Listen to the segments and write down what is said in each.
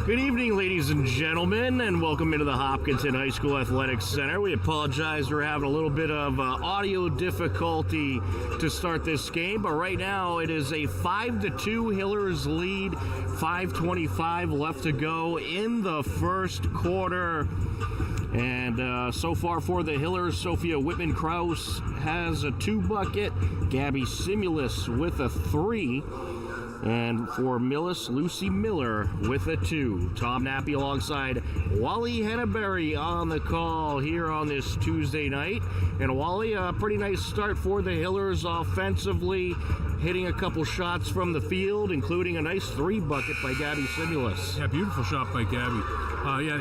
Good evening, ladies and gentlemen, and welcome into the Hopkinton High School Athletics Center. We apologize for having a little bit of audio difficulty to start this game, but right now it is a 5-2 Hillers lead, 5:25 left to go in the first quarter. And so far for the Hillers, Sophia Whitman-Kraus has a 2-bucket, Gabby Simulus with a 3. And for Millis, Lucy Miller with a 2. Tom Nappy alongside Wally Henneberry on the call here on this Tuesday night. And Wally, a pretty nice start for the Hillers offensively, hitting a couple shots from the field, including a nice 3-bucket by Gabby Simulus. Yeah, beautiful shot by Gabby.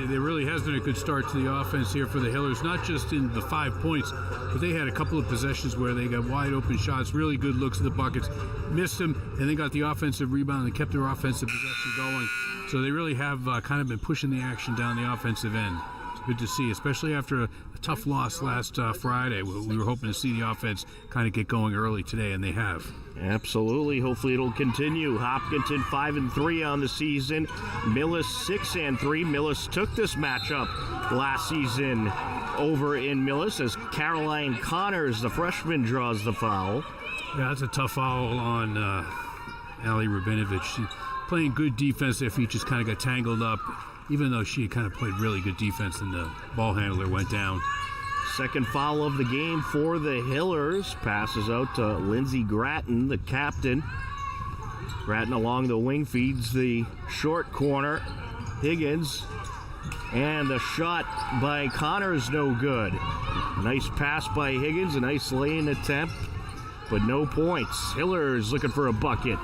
There really has been a good start to the offense here for the Hillers, not just in the 5 points, but they had a couple of possessions where they got wide open shots, really good looks at the buckets, missed them, and they got the offensive rebound and kept their offensive possession going. So they really have kind of been pushing the action down the offensive end. It's good to see, especially after a tough loss last Friday. We were hoping to see the offense kind of get going early today, and they have. Absolutely. Hopefully it'll continue. Hopkinton 5-3 on the season. Millis 6-3. Millis took this matchup last season over in Millis as Caroline Connors, the freshman, draws the foul. Yeah, that's a tough foul on Ali Rabinovich. She playing good defense. Their feet just kind of got tangled up, even though she kind of played really good defense and the ball handler went down. Second foul of the game for the Hillers. Passes out to Lindsey Gratton, the captain. Gratton along the wing feeds the short corner. Higgins. And the shot by Connors, no good. Nice pass by Higgins, a nice lane attempt, but no points. Hillers looking for a bucket.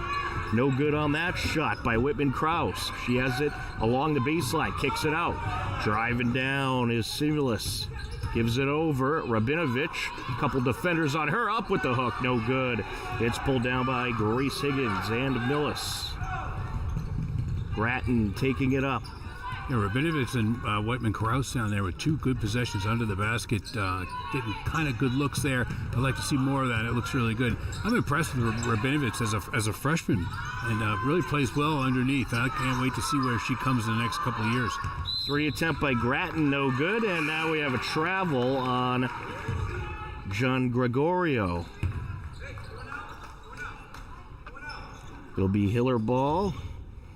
No good on that shot by Whitman-Kraus. She has it along the baseline, kicks it out. Driving down is Simulus. Gives it over. Rabinovich, a couple defenders on her, up with the hook, no good. It's pulled down by Grace Higgins and Millis. Gratton taking it up. Yeah, Rabinovich and Whitman-Kraus down there with 2 good possessions under the basket, getting kind of good looks there. I'd like to see more of that. It looks really good. I'm impressed with Rabinovich as a freshman, and really plays well underneath. I can't wait to see where she comes in the next couple of years. 3 attempt by Gratton, no good, and now we have a travel on John Gregorio. It'll be Hiller ball.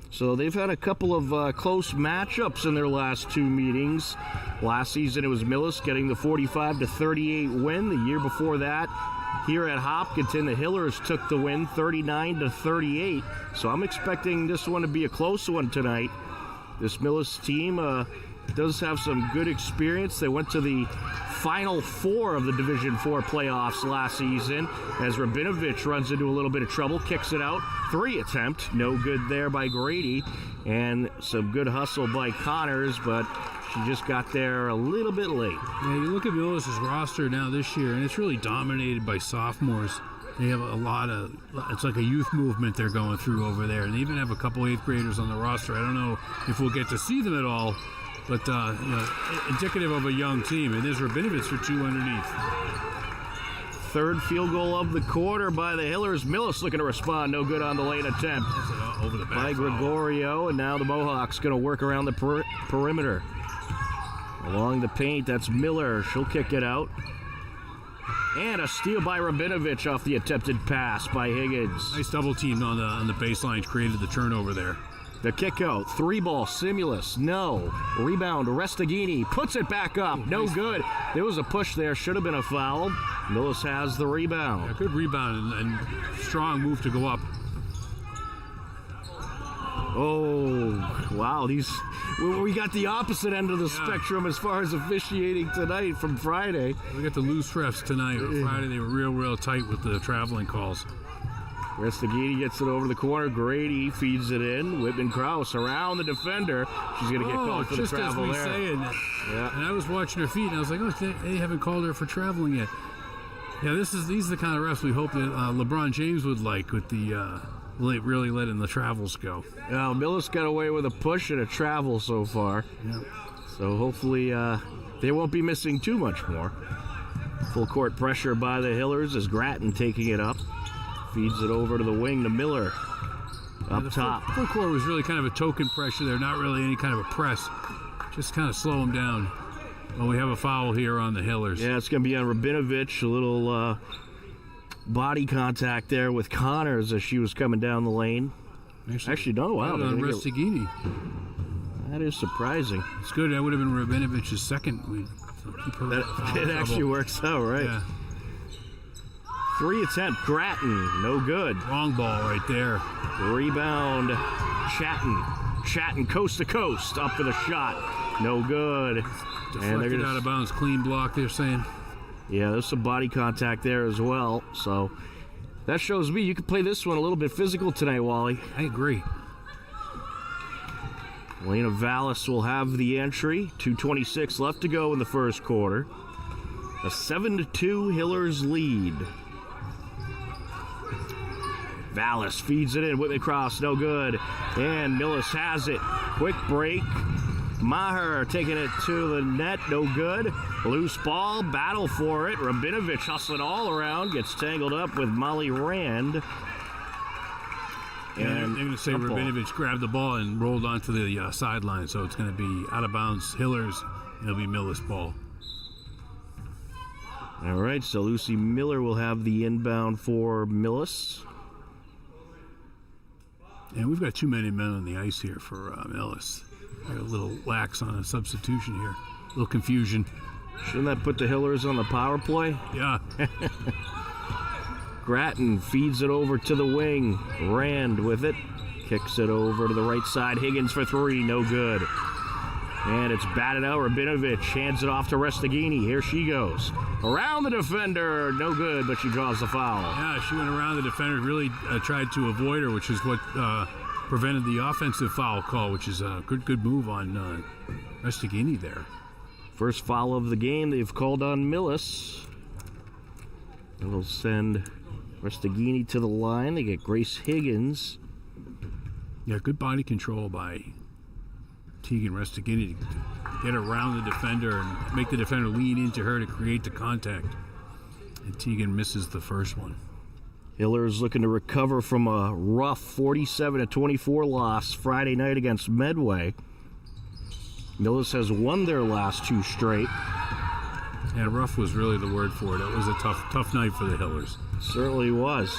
So they've had a couple of close matchups in their last 2 meetings. Last season it was Millis getting the 45-38 win. The year before that, here at Hopkinton, the Hillers took the win 39-38. So I'm expecting this one to be a close one tonight. This Millis team does have some good experience. They went to the Final 4 of the Division IV playoffs last season as Rabinovich runs into a little bit of trouble, kicks it out. 3 attempt, no good there by Grady, and some good hustle by Connors, but she just got there a little bit late. Yeah, you look at Millis' roster now this year, and it's really dominated by sophomores. They have a lot of, it's like a youth movement they're going through over there, and they even have a couple 8th graders on the roster. I don't know if we'll get to see them at all, but indicative of a young team. And there's Rabinovich for 2 underneath. Third field goal of the quarter by the Hillers. Millis looking to respond, no good on the lane attempt. That's over the back by Gregorio, and now the Mohawks going to work around the perimeter. Along the paint, that's Miller. She'll kick it out. And a steal by Rabinovich off the attempted pass by Higgins. Nice double team on the baseline, created the turnover there. The kick out, 3-ball, Simulus, no. Rebound, Restaghini, puts it back up, no good. There was a push there, should have been a foul. Millis has the rebound. Yeah, good rebound and strong move to go up. Oh, wow, we got the opposite end of the spectrum as far as officiating tonight from Friday. We got the loose refs tonight. On Friday they were real tight with the traveling calls. Restaghini gets it over the corner. Grady feeds it in. Whitman-Kraus around the defender. She's going to get called for the travel there. Just as we say it. Yeah. And I was watching her feet, and I was like, oh, they haven't called her for traveling yet. Yeah, these are the kind of refs we hope that LeBron James would like with the really letting the travels go. Now, Millis got away with a push and a travel so far. Yeah. So hopefully they won't be missing too much more. Full court pressure by the Hillers as Gratton taking it up. Feeds it over to the wing to Miller. up the top. Full court was really kind of a token pressure there, not really any kind of a press. Just kind of slow them down. Well, we have a foul here on the Hillers. Yeah, it's going to be on Rabinovich. A little body contact there with Connors as she was coming down the lane. Actually, no, wow. On Restigini. That is surprising. It's good. That would have been Rabinovich's second. It actually works out, right? Yeah. 3 attempt, Grattan, no good. Wrong ball right there. Rebound, Chatton coast to coast, up for the shot, no good. Deflected out of bounds, clean block, they're saying. Yeah, there's some body contact there as well, so that shows me you can play this one a little bit physical tonight, Wally. I agree. Elena Vallis will have the entry. 2:26 left to go in the first quarter. A 7-2 Hillers lead. Vallis feeds it in. Whitman cross, no good. And Millis has it. Quick break. Maher taking it to the net, no good. Loose ball, battle for it. Rabinovich hustling all around. Gets tangled up with Molly Rand. And they're going to say Rabinovich grabbed the ball and rolled onto the sideline, so it's going to be out of bounds Hillers. It'll be Millis ball. All right, so Lucy Miller will have the inbound for Millis. And we've got too many men on the ice here for Millis. They're a little lax on a substitution here. A little confusion. Shouldn't that put the Hillers on the power play? Yeah. Grattan feeds it over to the wing. Rand with it. Kicks it over to the right side. Higgins for 3, no good. And it's batted out. Rabinovich hands it off to Restigini. Here she goes. Around the defender. No good, but she draws the foul. Yeah, she went around the defender, really tried to avoid her, which is what prevented the offensive foul call, which is a good move on Restigini there. First foul of the game they've called on Millis. It'll send Restigini to the line. They get Grace Higgins. Yeah, good body control by Tegan Restigini to get around the defender and make the defender lean into her to create the contact. And Tegan misses the first one. Hillers looking to recover from a rough 47-24 loss Friday night against Medway. Millis has won their last 2 straight. Yeah, rough was really the word for it. It was a tough night for the Hillers. Certainly was.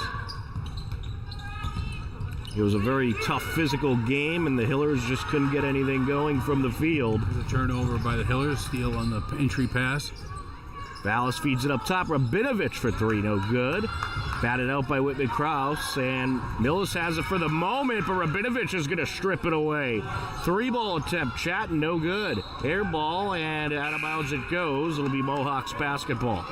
It was a very tough physical game, and the Hillers just couldn't get anything going from the field. There's a turnover by the Hillers, steal on the entry pass. Vallis feeds it up top. Rabinovich for 3, no good. Batted out by Whitman Krause, and Millis has it for the moment, but Rabinovich is going to strip it away. 3-ball attempt, Chatton, no good. Air ball, and out of bounds it goes. It'll be Mohawks basketball.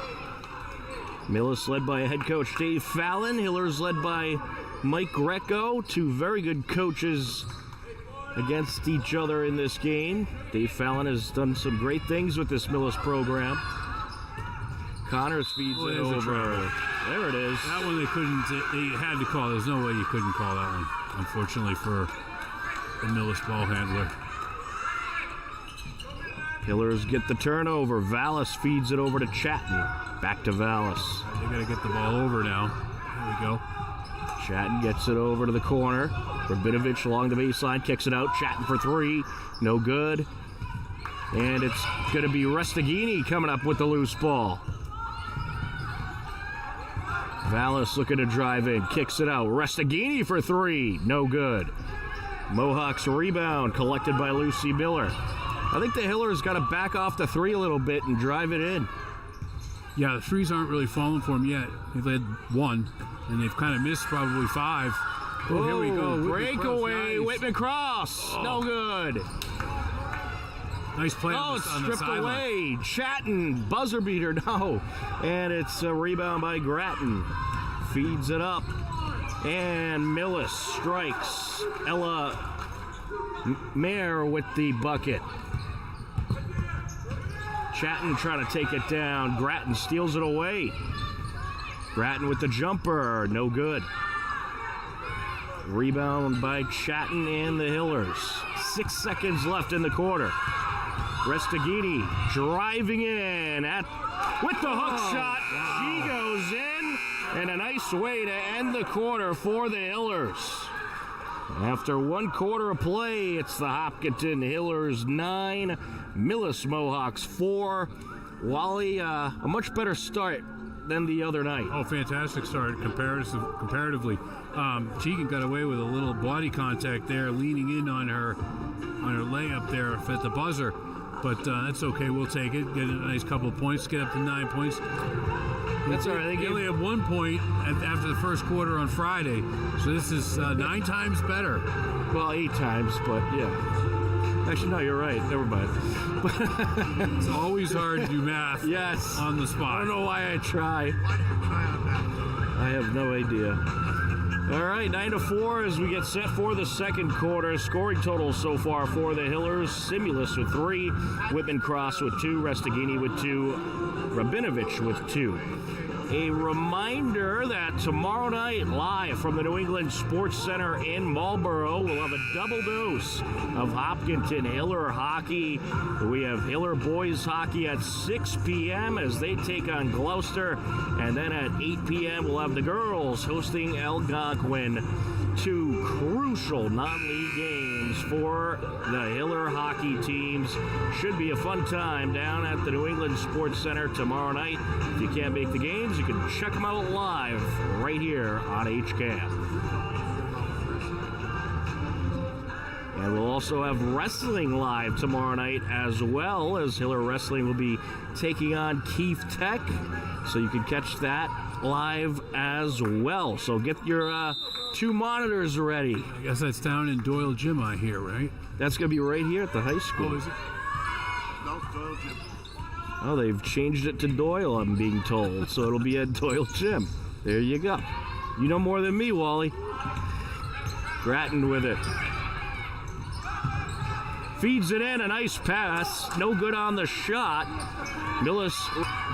Millis led by head coach Dave Fallon. Hillers led by Mike Greco. 2 very good coaches against each other in this game. Dave Fallon has done some great things with this Millis program. Connors feeds it over. There it is. That one they had to call. There's no way you couldn't call that one, unfortunately, for the Millis ball handler. Hillers get the turnover. Vallis feeds it over to Chatton. Back to Vallis. They got to get the ball over now. There we go. Chatton gets it over to the corner. Rabinovich along the baseline, kicks it out. Chatton for 3, no good. And it's going to be Restigini coming up with the loose ball. Vallis looking to drive in, kicks it out. Restigini for 3, no good. Mohawks rebound collected by Lucy Miller. I think the Hillers got to back off the 3 a little bit and drive it in. Yeah, the threes aren't really falling for them yet. They've had 1, and they've kind of missed probably 5. Oh, here we go. Breakaway, nice. Whitman Cross. No good. Nice play on the stripped sideline. away. Chatton, buzzer beater, no. And it's a rebound by Grattan. Feeds it up. And Millis strikes. Ella Mayer with the bucket. Chatton trying to take it down. Grattan steals it away. Grattan with the jumper, no good. Rebound by Chatton and the Hillers. 6 seconds left in the quarter. Restigini driving in with the hook shot. Wow. She goes in, and a nice way to end the quarter for the Hillers. After 1 quarter of play, it's the Hopkinton Hillers 9, Millis Mohawks 4. Wally, a much better start than the other night. Oh, fantastic start comparatively. Cheegan got away with a little body contact there, leaning in on her layup there at the buzzer. But that's okay. We'll take it. Get a nice couple of points. Get up to 9 points. That's all right. They only have 1 point after the first quarter on Friday. So this is 9 times better. Well, 8 times, but yeah. Actually, no, you're right. Never mind. It's always hard to do math Yes. on the spot. I don't know why I try. I have no idea. All right, 9-4 as we get set for the second quarter. Scoring totals so far for the Hillers: Simulus with 3, Whitman Cross with 2, Restaghini with 2, Rabinovich with 2. A reminder that tomorrow night, live from the New England Sports Center in Marlboro, we'll have a double dose of Hopkinton Hiller hockey. We have Hiller boys hockey at 6 p.m. as they take on Gloucester. And then at 8 p.m., we'll have the girls hosting Algonquin. 2 crucial non-league games for the Hiller hockey teams. Should be a fun time down at the New England Sports Center tomorrow night. If you can't make the games, you can check them out live right here on HCAM. And we'll also have wrestling live tomorrow night as well, as Hiller Wrestling will be taking on Keith Tech. So you can catch that live as well. So get your 2 monitors ready. I guess that's down in Doyle Gym, I hear, right? That's going to be right here at the high school. Oh, is it? No, Doyle Gym. Oh, they've changed it to Doyle, I'm being told. So it'll be at Doyle Gym. There you go. You know more than me, Wally. Grattan with it. Feeds it in, a nice pass. No good on the shot. Millis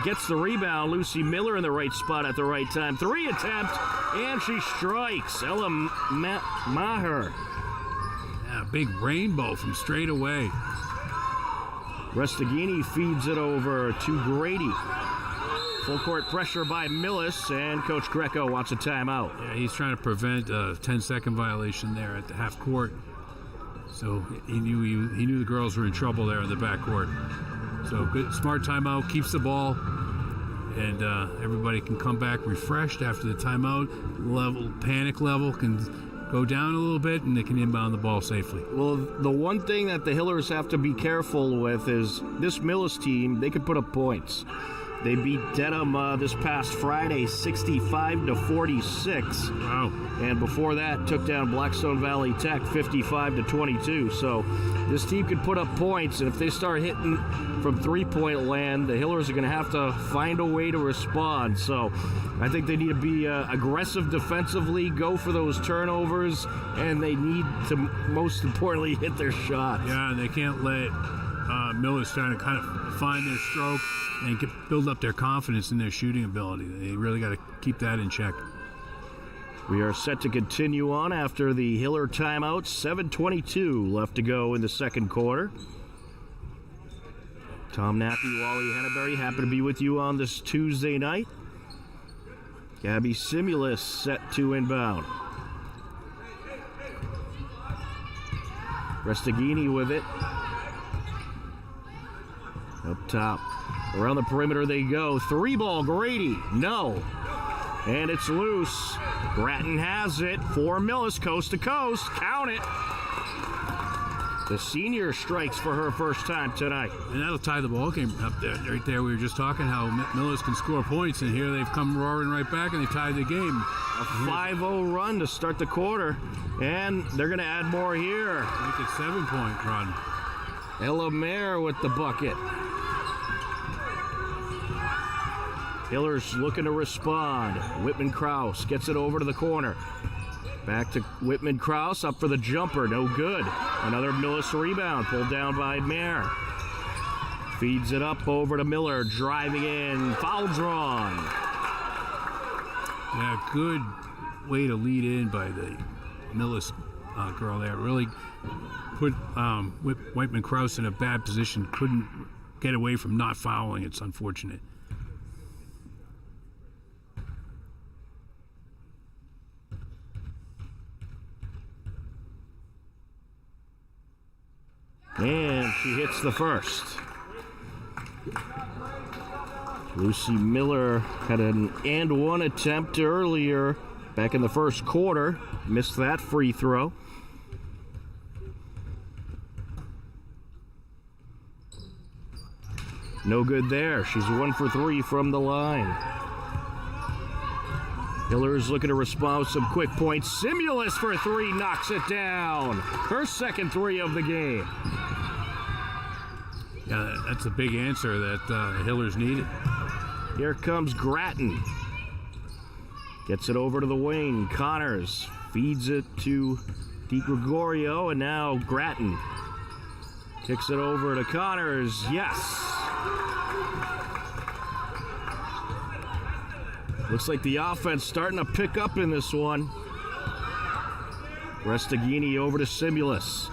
gets the rebound. Lucy Miller in the right spot at the right time. 3 attempt, and she strikes. Ella Maher. Yeah, big rainbow from straight away. Restaghini feeds it over to Grady. Full court pressure by Millis, and Coach Greco wants a timeout. Yeah, he's trying to prevent a 10-second violation there at the half court. So he knew the girls were in trouble there in the backcourt. So good, smart timeout, keeps the ball, and everybody can come back refreshed after the timeout. Panic level can go down a little bit, and they can inbound the ball safely. Well, the one thing that the Hillers have to be careful with is this Millis team, they can put up points. They beat Dedham this past Friday 65-46. Wow. And before that, took down Blackstone Valley Tech 55-22. So this team could put up points, and if they start hitting from three-point land, the Hillers are going to have to find a way to respond. So I think they need to be aggressive defensively, go for those turnovers, and they need to, most importantly, hit their shots. Yeah, and they can't let Millis trying to kind of find their stroke and build up their confidence in their shooting ability. They really got to keep that in check. We are set to continue on after the Hiller timeout. 7:22 left to go in the second quarter. Tom Nappy, Wally Henneberry, happy to be with you on this Tuesday night. Gabby Simulus set to inbound. Restaghini with it. Up top. Around the perimeter they go. 3-ball, Grady. No. And it's loose. Grattan has it for Millis, coast to coast. Count it. The senior strikes for her first time tonight. And that'll tie the ball game up there. Right there, we were just talking how Millis can score points, and here they've come roaring right back, and they tied the game. A 5-0 run to start the quarter. And they're going to add more here. Make it 7-point run. Ella Mayer with the bucket. Hillers looking to respond. Whitman Kraus gets it over to the corner. Back to Whitman Kraus, up for the jumper, no good. Another Millis rebound, pulled down by Mayer. Feeds it up over to Miller, driving in, foul drawn. Yeah, good way to lead in by the Millis girl there. Really put Whitman Kraus in a bad position. Couldn't get away from not fouling. It's unfortunate. And she hits the first. Lucy Miller had an and one attempt earlier back in the first quarter. Missed that free throw. No good there. She's 1 for 3 from the line. Hiller's looking to respond with some quick points. Millis for 3, knocks it down. Her second 3 of the game. Yeah, that's a big answer that Hiller's needed. Here comes Grattan. Gets it over to the wing. Connors feeds it to DiGregorio, and now Grattan kicks it over to Connors. Yes. Looks like the offense starting to pick up in this one. Restaghini over to Simulus.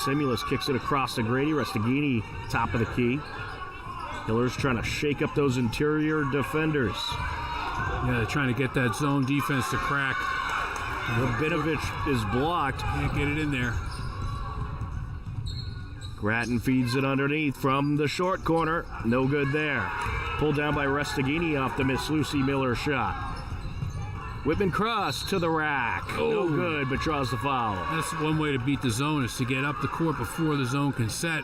Simulus kicks it across to Grady. Restaghini, top of the key. Hiller's trying to shake up those interior defenders. Yeah, they're trying to get that zone defense to crack. Rabinovich is blocked. Can't get it in there. Grattan feeds it underneath from the short corner. No good there. Pulled down by Restaghini off the Miss Lucy Miller shot. Whitman Cross to the rack. No good, but draws the foul. That's one way to beat the zone, is to get up the court before the zone can set.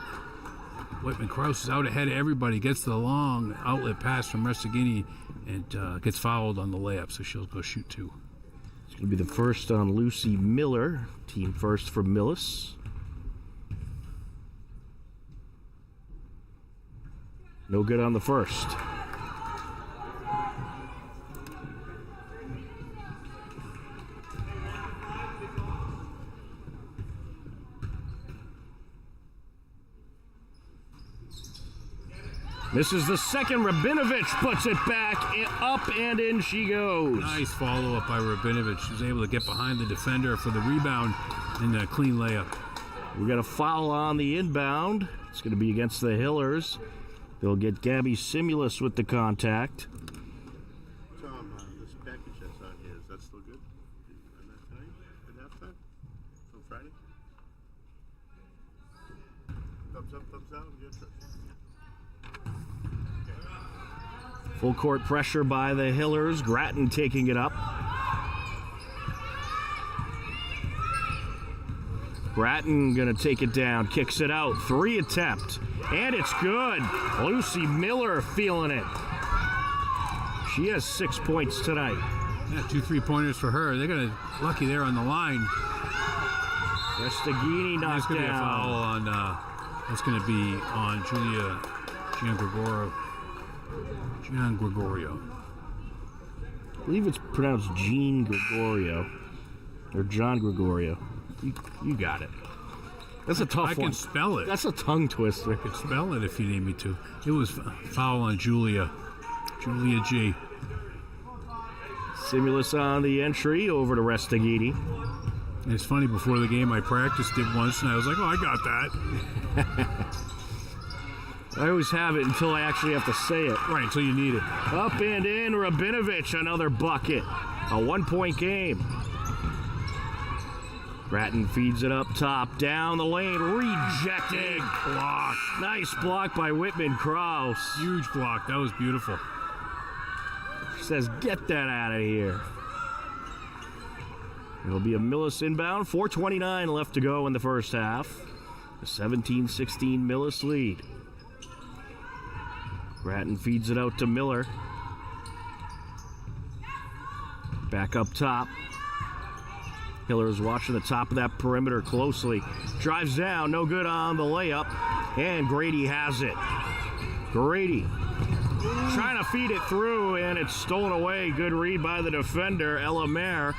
Whitman Cross is out ahead of everybody. Gets the long outlet pass from Restaghini and gets fouled on the layup, so she'll go shoot 2. It's going to be the first on Lucy Miller. Team first for Millis. No good on the first. This is the second. Rabinovich puts it back, up and in she goes. Nice follow-up by Rabinovich. She was able to get behind the defender for the rebound and a clean layup. We got a foul on the inbound. It's going to be against the Hillers. They'll get Gabby Simulus with the contact. Tom, this package that's on here, is that still good? On that time? At halftime? On Friday? Thumbs up, thumbs down? Good. Full court pressure by the Hillers. Grattan taking it up. Grattan gonna take it down, kicks it out. 3 attempt, and it's good. Lucy Miller feeling it. She has 6 points tonight. Yeah, 2 3-pointers for her. They're gonna lucky there on the line. Restaghini knocked That's gonna be a foul down. on. That's gonna be on Gian Gregorio. I believe it's pronounced Jean Gregorio or John Gregorio. You got it. That's a tough one. I can spell it. That's a tongue twister. I could spell it if you need me to. It was foul on Julia G. Simulus on the entry over to Restaghini. And it's funny, before the game I practiced it once and I was like, oh, I got that. I always have it until I actually have to say it. Right, until you need it. Up and in, Rabinovich, another bucket. A 1-point game. Grattan feeds it up top, down the lane, rejected. Block. Nice block by Whitman Kraus. Huge block. That was beautiful. Says, get that out of here. It'll be a Millis inbound. 4:29 left to go in the first half. A 17-16 Millis lead. Grattan feeds it out to Miller. Back up top. Hiller is watching the top of that perimeter closely. Drives down, no good on the layup. And Grady has it. Grady trying to feed it through, and it's stolen away. Good read by the defender, Ella Mayer.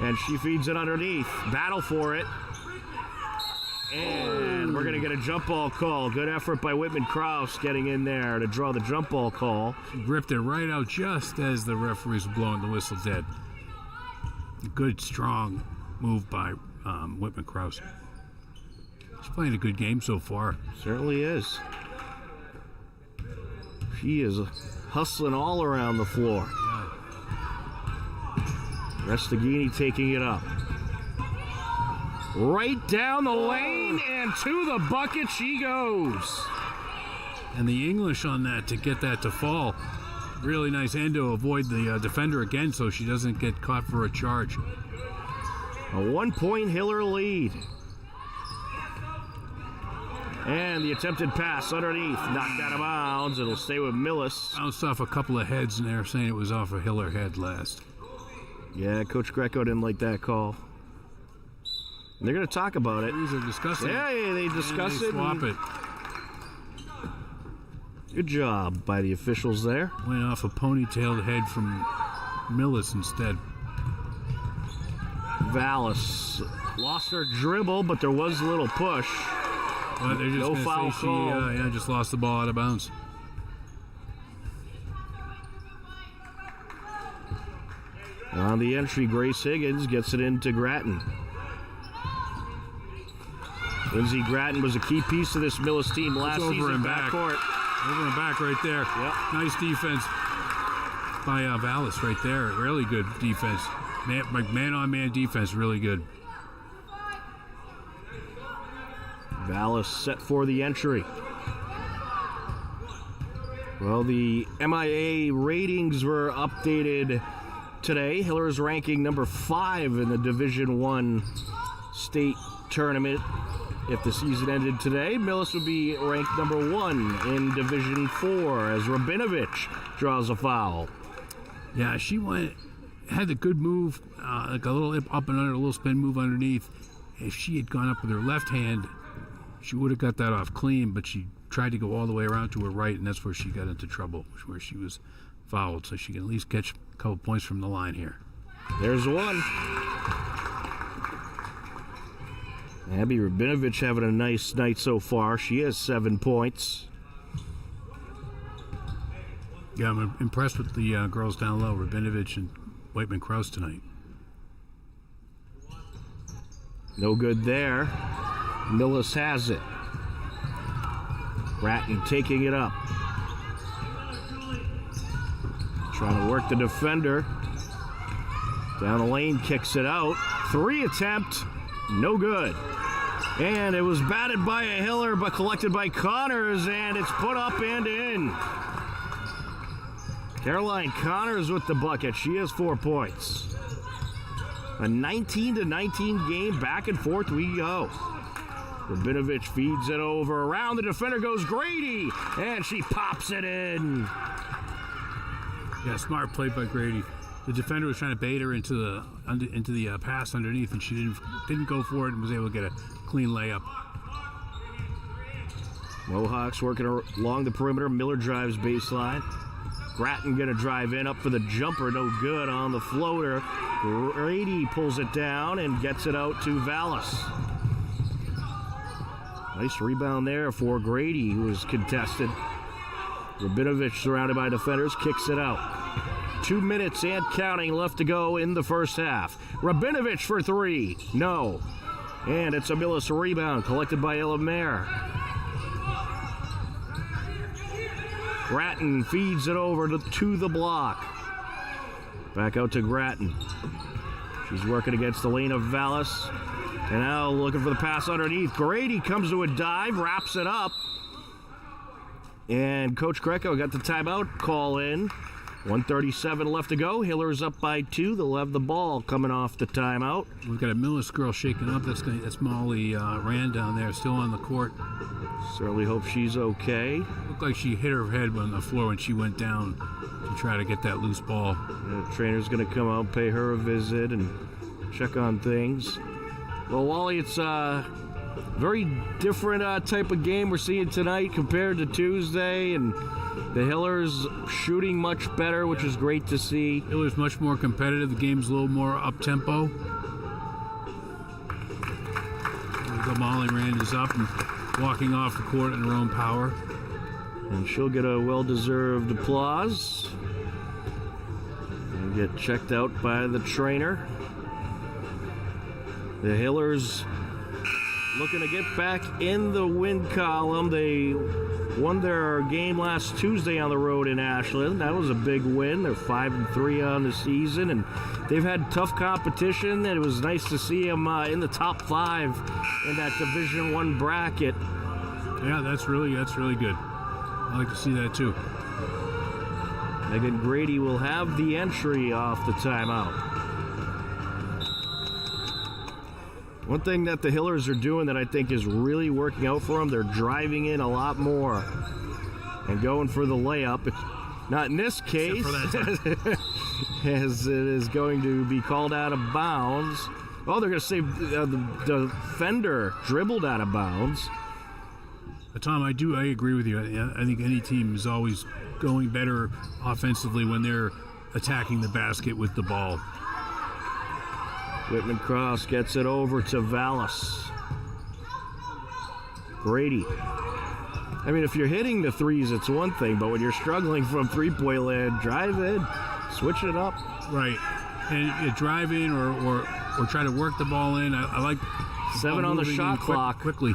And she feeds it underneath. Battle for it. And we're going to get a jump ball call. Good effort by Whitman Kraus getting in there to draw the jump ball call. She ripped it right out just as the referees were blowing the whistle dead. Good, strong move by Whitman Kraus. She's playing a good game so far. Certainly is. She is hustling all around the floor. Restaghini taking it up. Right down the lane and to the bucket she goes. And the English on that to get that to fall. Really nice, and to avoid the defender again so she doesn't get caught for a charge. A 1-point Hiller lead. And the attempted pass underneath, knocked out of bounds. It'll stay with Millis. Bounced off a couple of heads, and they're saying it was off a Hiller head last. Yeah, Coach Greco didn't like that call. And they're going to talk about it. These are discussing. Yeah, they discuss it. Swap it. Good job by the officials there. Went off a ponytailed head from Millis instead. Vallis lost her dribble, but there was a little push. But they're just No foul say call. she just lost the ball out of bounds. On the entry, Grace Higgins gets it into Grattan. Lindsey Grattan was a key piece of this Millis team last over season. and back. Backcourt. Over and back right there. Yep. Nice defense by Vallis right there. Really good defense. Man-on-man defense, really good. Vallis set for the entry. Well, the MIA ratings were updated today. Hiller's ranking number 5 in the Division I state tournament. If the season ended today, Millis would be ranked number 1 in Division 4 as Rabinovich draws a foul. Yeah, she had a good move, like a little up and under, a little spin move underneath. If she had gone up with her left hand, she would have got that off clean, but she tried to go all the way around to her right, and that's where she got into trouble, where she was fouled. So she can at least catch a couple points from the line here. There's one. Abby Rabinovich having a nice night so far. She has 7 points. Yeah, I'm impressed with the girls down low, Rabinovich and Whiteman-Krause tonight. No good there. Millis has it. Grattan taking it up. Trying to work the defender. Down the lane, kicks it out. 3 attempt, no good. And it was batted by a Hiller, but collected by Connors, and it's put up and in. Caroline Connors with the bucket. She has 4 points. A 19-19 game, back and forth we go. Rabinovich feeds it over. Around the defender goes Grady, and she pops it in. Yeah, smart play by Grady. The defender was trying to bait her into the pass underneath, and she didn't go for it and was able to get a clean layup. Mohawks working along the perimeter. Miller drives baseline. Grattan gonna drive in, up for the jumper, no good on the floater. Grady pulls it down and gets it out to Vallis. Nice rebound there for Grady, who was contested. Rabinovich, surrounded by defenders, kicks it out. 2 minutes and counting left to go in the first half. Rabinovich for 3. No. And it's a Millis rebound collected by Elamer. Grattan feeds it over to the block. Back out to Grattan. She's working against the lane of Vallis. And now looking for the pass underneath. Grady comes to a dive, wraps it up. And Coach Greco got the timeout call in. 1:37 left to go. Hiller's up by 2. They'll have the ball coming off the timeout. We've got a Millis girl shaking up. That's Molly Rand down there, still on the court. Certainly hope she's okay. Looked like she hit her head on the floor when she went down to try to get that loose ball. The trainer's going to come out, pay her a visit, and check on things. Well, Wally, it's a very different type of game we're seeing tonight compared to Tuesday, and the Hillers shooting much better, which is great to see. It was much more competitive. The game's a little more up-tempo. Molly Rand is up and walking off the court in her own power. And she'll get a well-deserved applause. And get checked out by the trainer. The Hillers looking to get back in the win column. They won their game last Tuesday on the road in Ashland. That was a big win. They're 5-3 on the season, and they've had tough competition. And it was nice to see them in the top 5 in that Division I bracket. Yeah, that's really good. I like to see that too. Megan Grady will have the entry off the timeout. One thing that the Hillers are doing that I think is really working out for them, they're driving in a lot more and going for the layup. Not in this case, as it is going to be called out of bounds. Oh, they're going to say the defender dribbled out of bounds. Tom, I agree with you. I think any team is always going better offensively when they're attacking the basket with the ball. Whitman Cross gets it over to Vallis. Grady. I mean, if you're hitting the threes, it's one thing, but when you're struggling from three-point land, drive in, switch it up. Right. And you drive in or try to work the ball in. I like 7 on the shot clock. Quickly.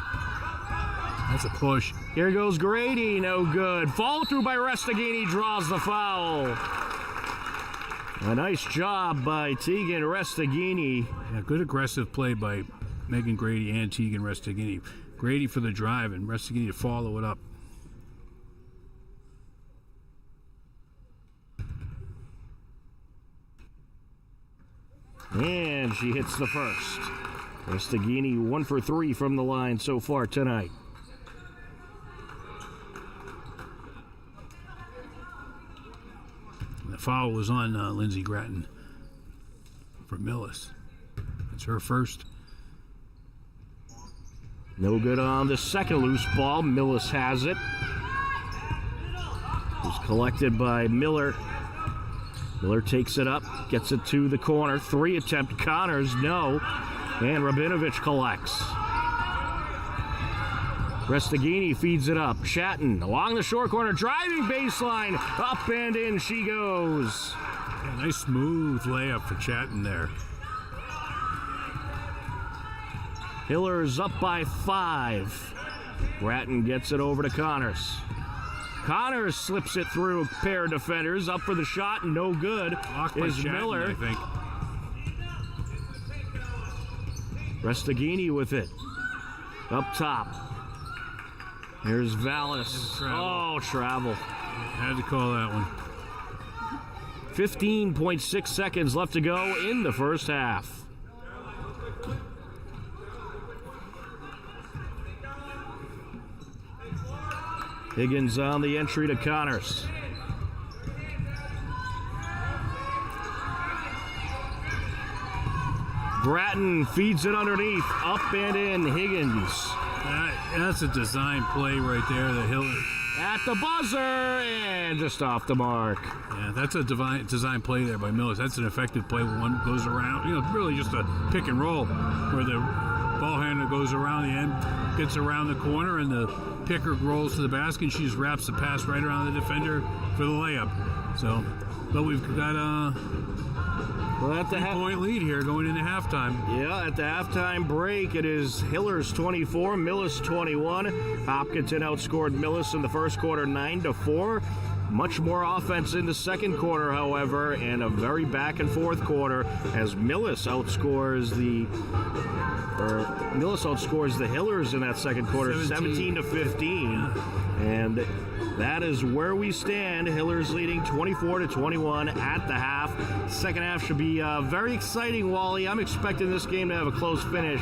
That's a push. Here goes Grady, no good. Follow through by Restaghini, draws the foul. A nice job by Tegan Restaghini. Yeah, good aggressive play by Megan Grady and Tegan Restaghini. Grady for the drive and Restaghini to follow it up. And she hits the first. Restaghini 1 for 3 from the line so far tonight. The foul was on Lindsey Gratton for Millis. It's her first. No good on the second loose ball. Millis has it. It was collected by Miller. Miller takes it up, gets it to the corner. 3 attempt, Connors, no. And Rabinovich collects. Restaghini feeds it up. Chatton along the short corner, driving baseline. Up and in she goes. Yeah, nice smooth layup for Chatton there. Hillers up by 5. Gratton gets it over to Connors. Connors slips it through a pair of defenders. Up for the shot, no good. Blocked by Chatton, Miller. I think. Restaghini with it. Up top. Here's Vallis. Travel. Had to call that one. 15.6 seconds left to go in the first half. Higgins on the entry to Connors. Gratton feeds it underneath. Up and in. Higgins. That's a design play right there. The Hillers. At the buzzer and just off the mark. Yeah, that's a design play there by Millis. That's an effective play when one goes around. You know, really just a pick and roll where the ball handler goes around the end, gets around the corner, and the picker rolls to the basket, and she just wraps the pass right around the defender for the layup. So, but we've got a 3-point lead here going into halftime. Yeah, at the halftime break, it is Hillers 24, Millis 21. Hopkinton outscored Millis in the first quarter 9-4. Much more offense in the second quarter, however, and a very back and forth quarter as Millis outscores the Hillers in that second quarter 17-15. And that is where we stand. Hillers leading 24-21 at the half. Second half should be very exciting, Wally. I'm expecting this game to have a close finish.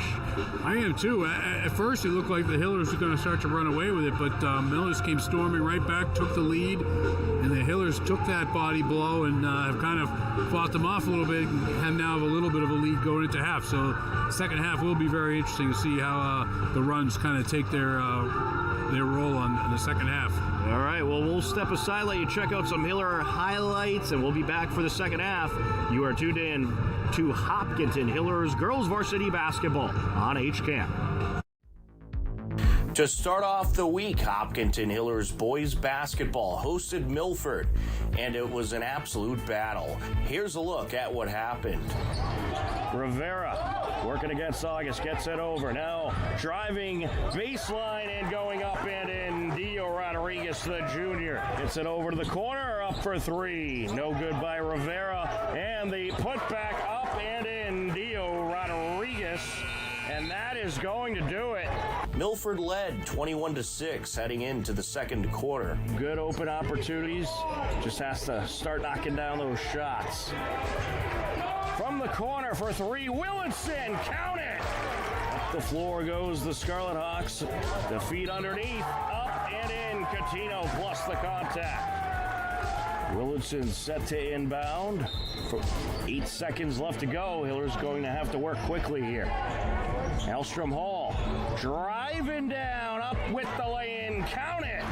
I am too. At first, it looked like the Hillers were going to start to run away with it, but Millis came storming right back, took the lead, and the Hillers took that body blow and have kind of fought them off a little bit and have now a little bit of a lead going into half. So second half will be very interesting to see how the runs kind of take their role on the second half. All right, well, we'll step aside, let you check out some Hiller highlights, and we'll be back for the second half. You are tuned in to Hopkinton Hillers Girls Varsity Basketball on HCAM. To start off the week, Hopkinton Hillers boys basketball hosted Milford, and it was an absolute battle. Here's a look at what happened. Rivera working against August, gets it over. Now driving baseline and going up and in. Dio Rodriguez Rodriguez, the junior. Hits it over to the corner, up for three. No good by Rivera. And the putback up and in, Dio Rodriguez. And that is going to do it. Milford led 21-6 heading into the second quarter. Good open opportunities. Just has to start knocking down those shots. From the corner for three, Willinson, count it! Up the floor goes the Scarlet Hawks. The feet underneath, up and in. Catino plus the contact. Willinson set to inbound. 8 seconds left to go. Hiller's going to have to work quickly here. Elstrom Hall driving down, up with the lay-in, count it!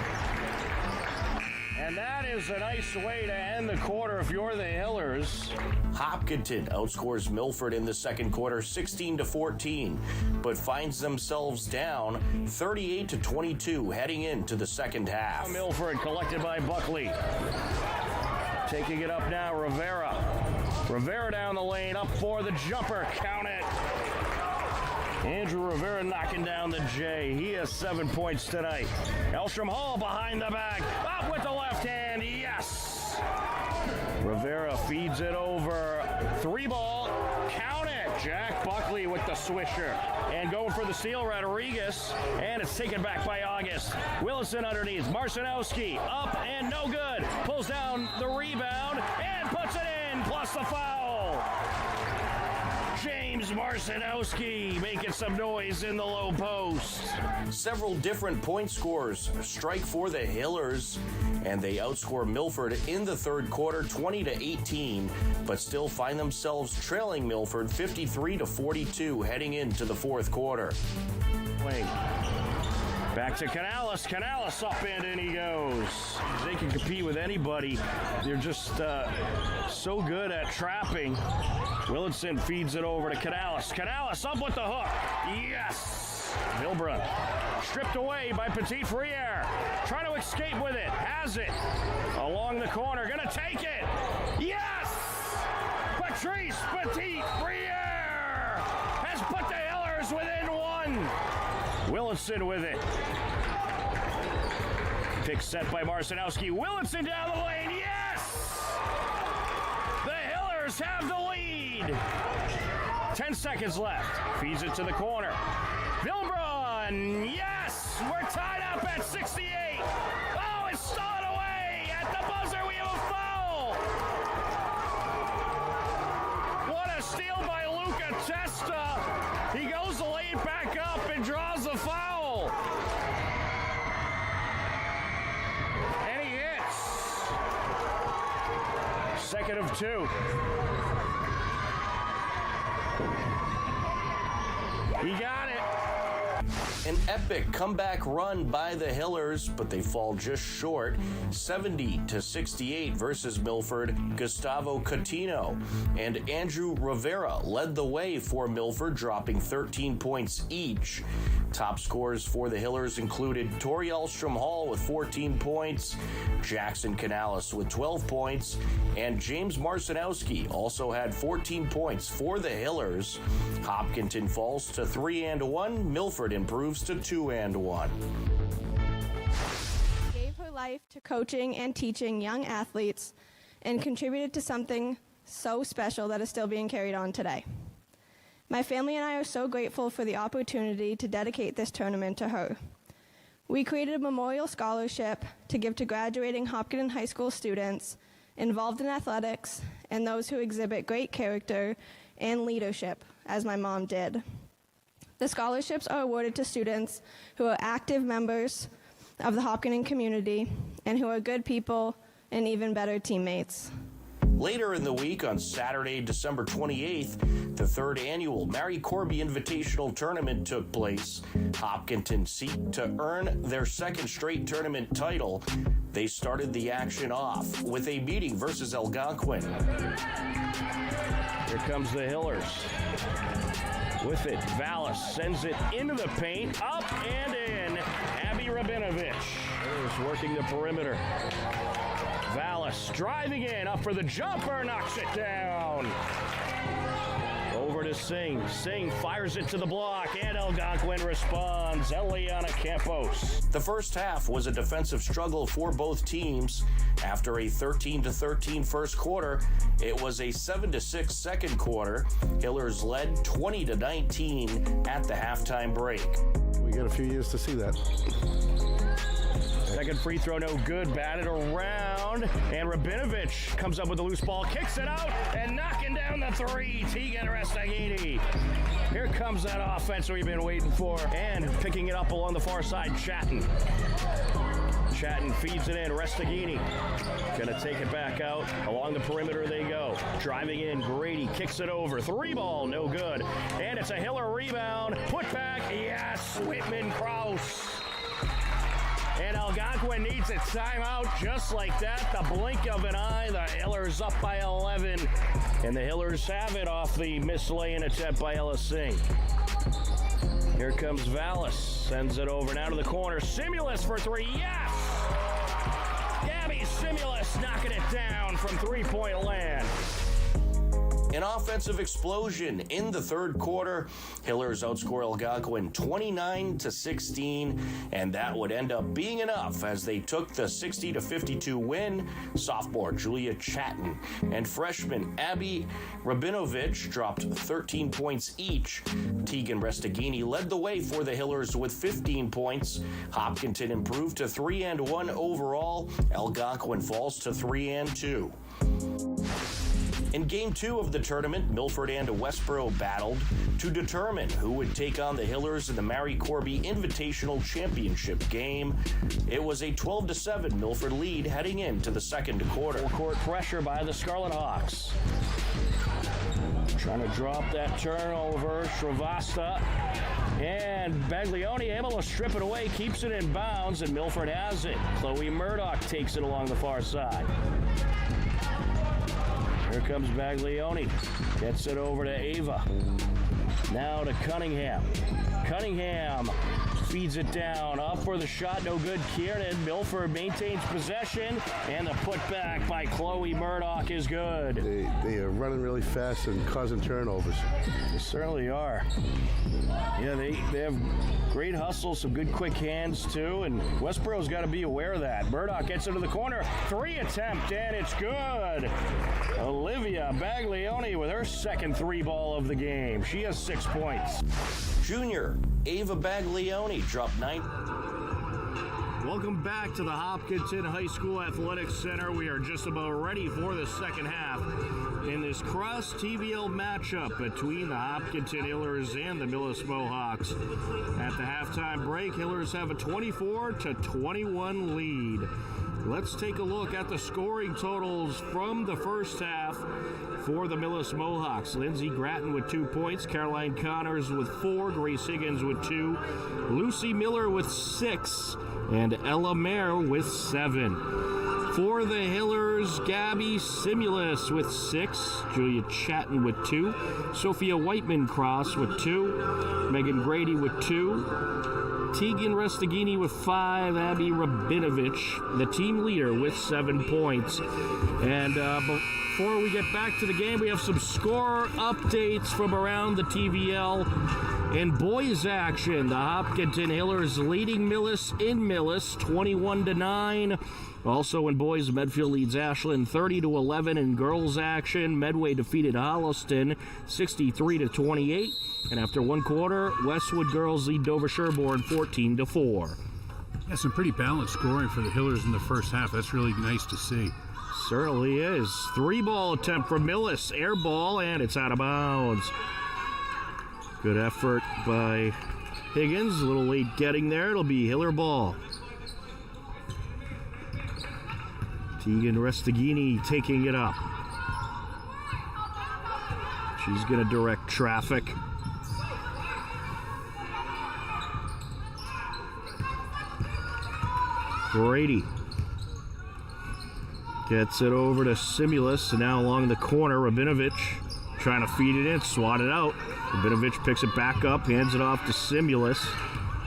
And that is a nice way to end the quarter if you're the Hillers. Hopkinton outscores Milford in the second quarter 16-14, but finds themselves down 38-22 heading into the second half. Milford collected by Buckley. Taking it up now, Rivera. Rivera down the lane, up for the jumper, count it. Andrew Rivera knocking down the J. He has 7 points tonight. Elstrom Hall behind the back, up with the left hand, yes! Rivera feeds it over. 3-ball, count it. Jack Buckley with the swisher. And going for the steal, Rodriguez. And it's taken back by August. Willison underneath. Marcinowski up and no good. Pulls down the rebound and puts it in, plus the foul. James Marcinowski making some noise in the low post. Several different point scorers strike for the Hillers, and they outscore Milford in the third quarter 20-18, but still find themselves trailing Milford 53-42 heading into the fourth quarter. Back to Canales. Canales up and in he goes. They can compete with anybody. They're just so good at trapping. Willinson feeds it over to Canales. Canales up with the hook. Yes! Hilbrun stripped away by Petit Friere. Trying to escape with it. Has it. Along the corner. Gonna take it. Yes! Patrice Petit Friere has put the Hillers within one. Willinson with it. Pick set by Marcinowski. Willinson down the lane. Yes! The Hillers have the lead. 10 seconds left. Feeds it to the corner. Vilbrun. Yes! We're tied up at 68. Oh, it's stolen away. At the buzzer, we have a foul. What a steal by Luca Testa. He goes the lane back up and draws the foul. And he hits. Second of two. He got it. An epic comeback run by the Hillers, but they fall just short. 70-68 versus Milford. Gustavo Catino and Andrew Rivera led the way for Milford, dropping 13 points each. Top scorers for the Hillers included Tori Elstrom Hall with 14 points, Jackson Canales with 12 points, and James Marcinowski also had 14 points for the Hillers. Hopkinton falls to 3-1. Milford improves to 2-1. Gave her life to coaching and teaching young athletes and contributed to something so special that is still being carried on today. My family and I are so grateful for the opportunity to dedicate this tournament to her. We created a memorial scholarship to give to graduating Hopkinton High School students involved in athletics and those who exhibit great character and leadership, as my mom did. The scholarships are awarded to students who are active members of the Hopkinton community and who are good people and even better teammates. Later in the week, on Saturday, December 28th, the third annual Mary Corby Invitational Tournament took place. Hopkinton seek to earn their second straight tournament title. They started the action off with a meeting versus Algonquin. Here comes the Hillers. With it, Vallis sends it into the paint, up and in. Abby Rabinovich is working the perimeter. Vallis driving in, up for the jumper, knocks it down. Over to Singh. Singh fires it to the block, and Algonquin responds. Eliana Campos. The first half was a defensive struggle for both teams. After a 13-13 first quarter, it was a 7-6 second quarter. Hillers led 20-19 at the halftime break. We got a few years to see that. Second free throw, no good. Batted around, and Rabinovich comes up with a loose ball, kicks it out, and knocking down the three. Tegan Restaghini. Here comes that offense we've been waiting for, and picking it up along the far side, Chatton. Chatton feeds it in. Restaghini gonna take it back out. Along the perimeter they go. Driving in, Grady kicks it over. Three ball, no good. And it's a Hiller rebound. Put back, yes, Whitman Kraus. And Algonquin needs a timeout just like that. The blink of an eye. The Hillers up by 11. And the Hillers have it off the mislaying attempt by Ella Singh. Here comes Vallis. Sends it over now to the corner. Simulus for three. Yes! Gabby Simulus knocking it down from three-point land. An offensive explosion in the third quarter. Hillers outscore Algonquin 29-16, and that would end up being enough as they took the 60-52 win. Sophomore Julia Chatton and freshman Abby Rabinovich dropped 13 points each. Tegan Restaghini led the way for the Hillers with 15 points. Hopkinton improved to 3-1 overall. Algonquin falls to 3-2. In Game 2 of the tournament, Milford and Westboro battled to determine who would take on the Hillers in the Mary Corby Invitational Championship game. It was a 12-7 Milford lead heading into the second quarter. Full court pressure by the Scarlet Hawks. Trying to drop that turnover, Shrivasta. And Baglioni able to strip it away, keeps it in bounds, and Milford has it. Chloe Murdoch takes it along the far side. Here comes Baglioni. Gets it over to Ava. Now to Cunningham. Cunningham feeds it down. Up for the shot, no good. Kiernan. Milford maintains possession, and the putback by Chloe Murdoch is good. They are running really fast and causing turnovers. They certainly are. Yeah, they have great hustle, some good quick hands too, and Westboro's got to be aware of that. Murdoch gets into the corner. Three attempt, and it's good. Olivia Baglioni with her second three ball of the game. She has 6 points. Junior Ava Baglioni dropped 9. Welcome back to the Hopkinton High School Athletics Center. We are just about ready for the second half in this cross TVL matchup between the Hopkinton Hillers and the Millis Mohawks. At the halftime break, Hillers have a 24-21 lead. Let's take a look at the scoring totals from the first half for the Millis Mohawks. Lindsay Gratton with 2 points, Caroline Connors with 4, Grace Higgins with 2, Lucy Miller with 6, and Ella Mayer with 7. For the Hillers, Gabby Simulus with 6, Julia Chatton with 2, Sophia Whiteman Cross with 2, Megan Grady with 2, Tegan Restaghini with 5, Abby Rabinovich, the team leader, with 7 points. And before we get back to the game, we have some score updates from around the TVL. In boys action, the Hopkinton Hillers leading Millis in Millis 21-9. Also in boys, Medfield leads Ashland 30-11. In girls action, Medway defeated Holliston 63-28. And after one quarter, Westwood girls lead Dover Sherborne 14-4. Yeah, some pretty balanced scoring for the Hillers in the first half. That's really nice to see. Certainly is. 3-ball attempt from Millis. Air ball, and it's out of bounds. Good effort by Higgins. A little late getting there. It'll be Hiller ball. Tegan Restaghini taking it up. She's going to direct traffic. Grady gets it over to Simulus, and now along the corner, Rabinovich trying to feed it in, swatted out. Rabinovich picks it back up, hands it off to Simulus.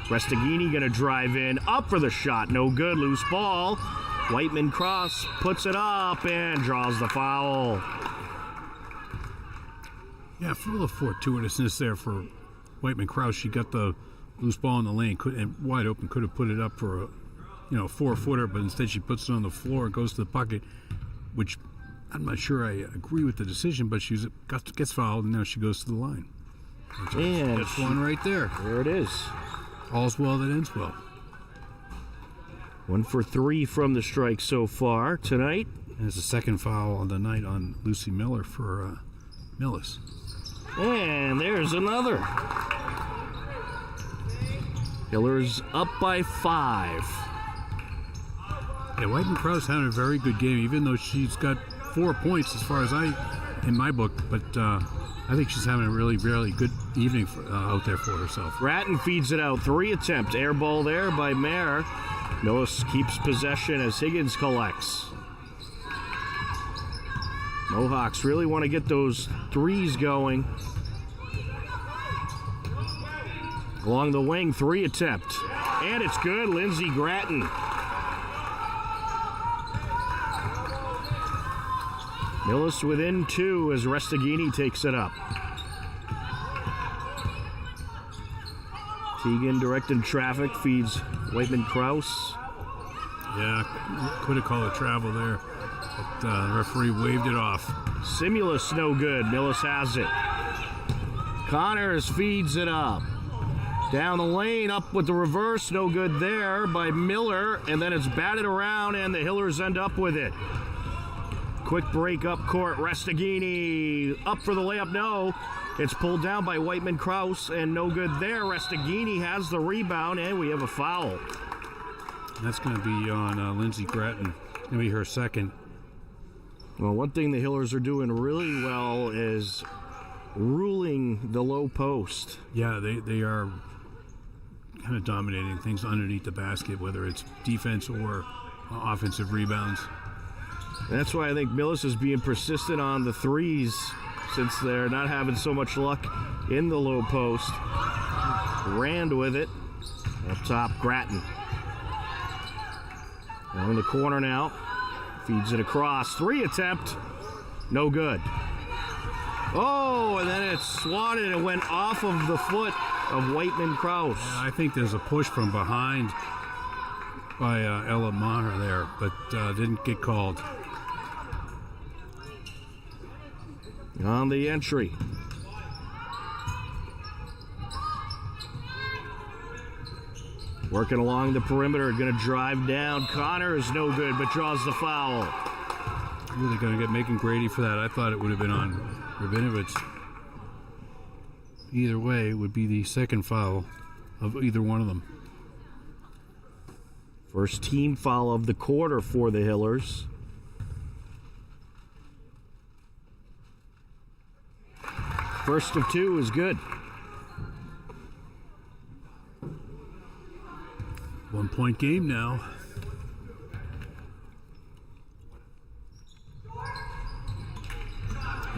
Restaghini gonna drive in, up for the shot, no good, loose ball. Whiteman Cross puts it up and draws the foul. Yeah, full of fortuitousness there for Whiteman Krause. She got the loose ball in the lane, and wide open, could have put it up for a 4-footer, but instead she puts it on the floor and goes to the bucket, which I'm not sure I agree with the decision, but she gets fouled, and now she goes to the line. And that's one right there. There it is. All's well that ends well. 1 for 3 from the strike so far tonight. And it's the second foul of the night on Lucy Miller for Millis. And there's another. Hillers up by 5. Yeah, Whiteman Krause having a very good game, even though she's got 4 points as far as in my book. But I think she's having a really, really good evening out there for herself. Grattan feeds it out. 3 attempt. Air ball there by Mayer. Millis keeps possession as Higgins collects. Mohawks really want to get those threes going. Along the wing, 3 attempt. And it's good. Lindsey Grattan. Millis within 2 as Restaghini takes it up. Teagan directed traffic, feeds Whiteman Krause. Yeah, could have called a travel there, but the referee waved it off. Simulus no good. Millis has it. Connors feeds it up. Down the lane, up with the reverse, no good there by Miller, and then it's batted around, and the Hillers end up with it. Quick break up court. Restaghini up for the layup. No. It's pulled down by Whiteman Krause, and no good there. Restaghini has the rebound, and we have a foul. That's going to be on Lindsey Grattan. Going to be her second. Well, one thing the Hillers are doing really well is ruling the low post. Yeah, they are kind of dominating things underneath the basket, whether it's defense or offensive rebounds. And that's why I think Millis is being persistent on the threes, since they're not having so much luck in the low post. Rand with it. Up top, Grattan. In the corner now. Feeds it across. 3 attempt. No good. Oh, and then it swatted and went off of the foot of Whiteman Krause. Yeah, I think there's a push from behind by Ella Maher there, but didn't get called. On the entry. Working along the perimeter, going to drive down. Connor is no good, but draws the foul. Really going to get making Grady for that. I thought it would have been on Rabinovich. Either way, it would be the second foul of either one of them. First team foul of the quarter for the Hillers. First of 2 is good. 1-point game now.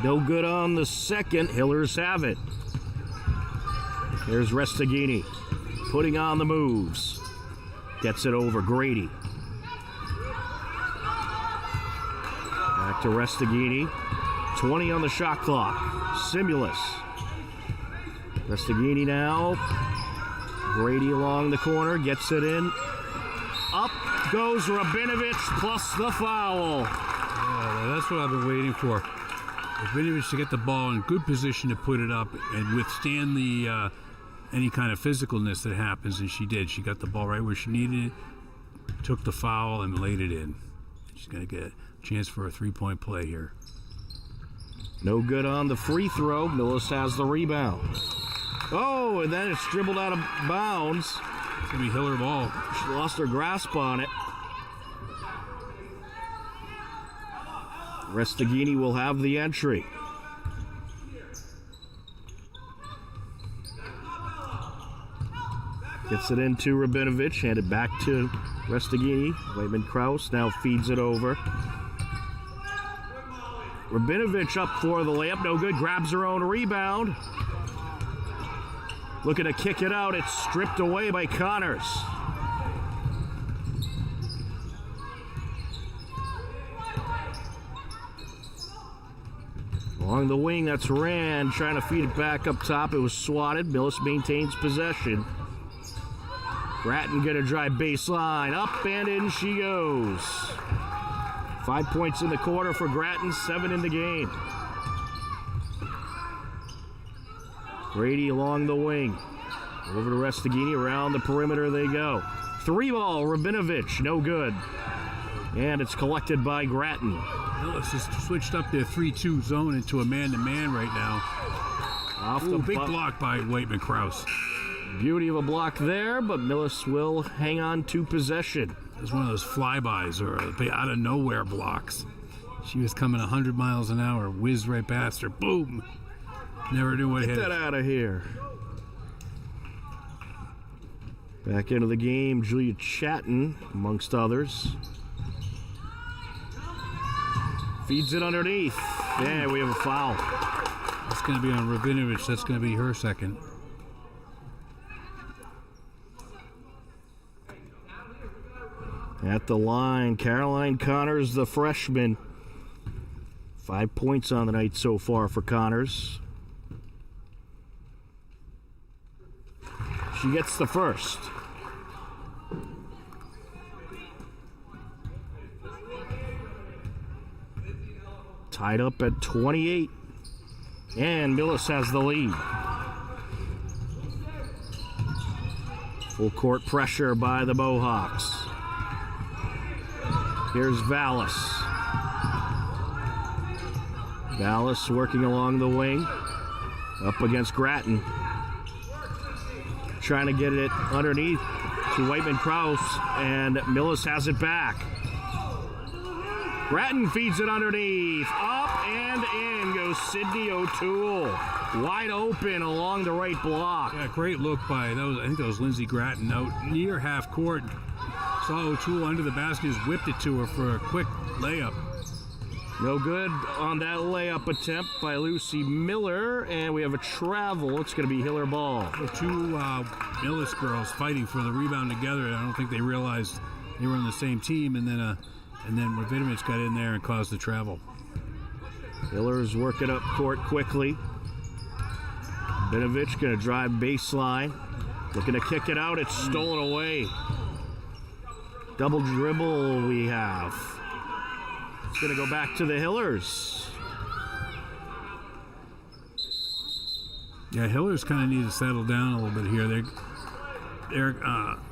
No good on the second. Hillers have it. There's Restaghini putting on the moves. Gets it over Grady. Back to Restaghini. 20 on the shot clock. Simulus. Restaghini now. Grady along the corner. Gets it in. Up goes Rabinovich plus the foul. Yeah, that's what I've been waiting for. Rabinovich to get the ball in good position to put it up and withstand the any kind of physicalness that happens, and she did. She got the ball right where she needed it, took the foul, and laid it in. She's going to get a chance for a 3-point play here. No good on the free throw. Millis has the rebound. Oh, and then it's dribbled out of bounds. It's going to be Hiller ball. She lost her grasp on it. Restaghini will have the entry. Gets it into Rabinovich, handed back to Restaghini. Whiteman Krause now feeds it over. Rabinovich up for the layup, no good, grabs her own rebound. Looking to kick it out, it's stripped away by Connors. Along the wing, that's Rand trying to feed it back up top. It was swatted. Millis maintains possession. Grattan gonna drive baseline. Up and in she goes. 5 points in the quarter for Grattan, 7 in the game. Grady along the wing. Over to Restagini, around the perimeter they go. 3-ball, Rabinovich, no good. And it's collected by Grattan. Millis has switched up their 3-2 zone into a man-to-man right now. Off Ooh, the big block by Waitman-Krause. Beauty of a block there, but Millis will hang on to possession. It was one of those flybys or out of nowhere blocks. She was coming 100 miles an hour, whizzed right past her. Boom! Never knew what hit Get it. that out of here. Back into the game, Julia Chatton, amongst others. Feeds it underneath. Yeah, we have a foul. It's going to be on Rabinovich. That's going to be her second. At the line, Caroline Connors, the freshman. 5 points on the night so far for Connors. She gets the first. Tied up at 28. And Millis has the lead. Full court pressure by the Mohawks. Here's Vallis. Vallis working along the wing. Up against Grattan. Trying to get it underneath to Waitman-Krause, and Millis has it back. Grattan feeds it underneath. Up and in goes Sydney O'Toole. Wide open along the right block. Yeah, great look by, I think that was Lindsey Grattan out near half court. Saw O'Toole under the basket, just whipped it to her for a quick layup. No good on that layup attempt by Lucy Miller, and we have a travel. It's going to be Hiller ball. The two Millis girls fighting for the rebound together. I don't think they realized they were on the same team, and then Rabinovich got in there and caused the travel. Hiller's working up court quickly. Rabinovich going to drive baseline. Looking to kick it out. It's stolen away. Double dribble we have. It's going to go back to the Hillers. Yeah, Hillers kind of need to settle down a little bit here. They're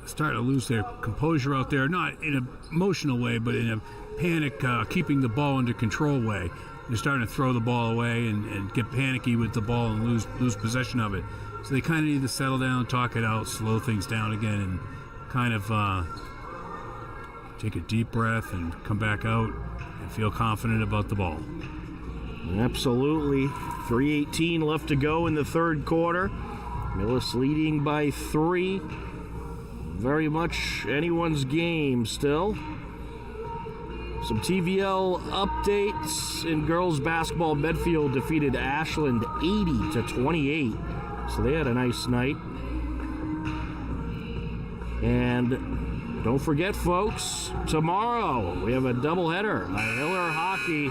starting to lose their composure out there, not in an emotional way, but in a panic, keeping the ball under control way. They're starting to throw the ball away and get panicky with the ball and lose possession of it. So they kind of need to settle down, talk it out, slow things down again, and kind of take a deep breath and come back out and feel confident about the ball. Absolutely. 3:18 left to go in the third quarter. Millis leading by 3. Very much anyone's game still. Some TVL updates in girls basketball. Medfield defeated Ashland 80-28. So they had a nice night. And don't forget, folks, tomorrow we have a doubleheader. Hiller hockey,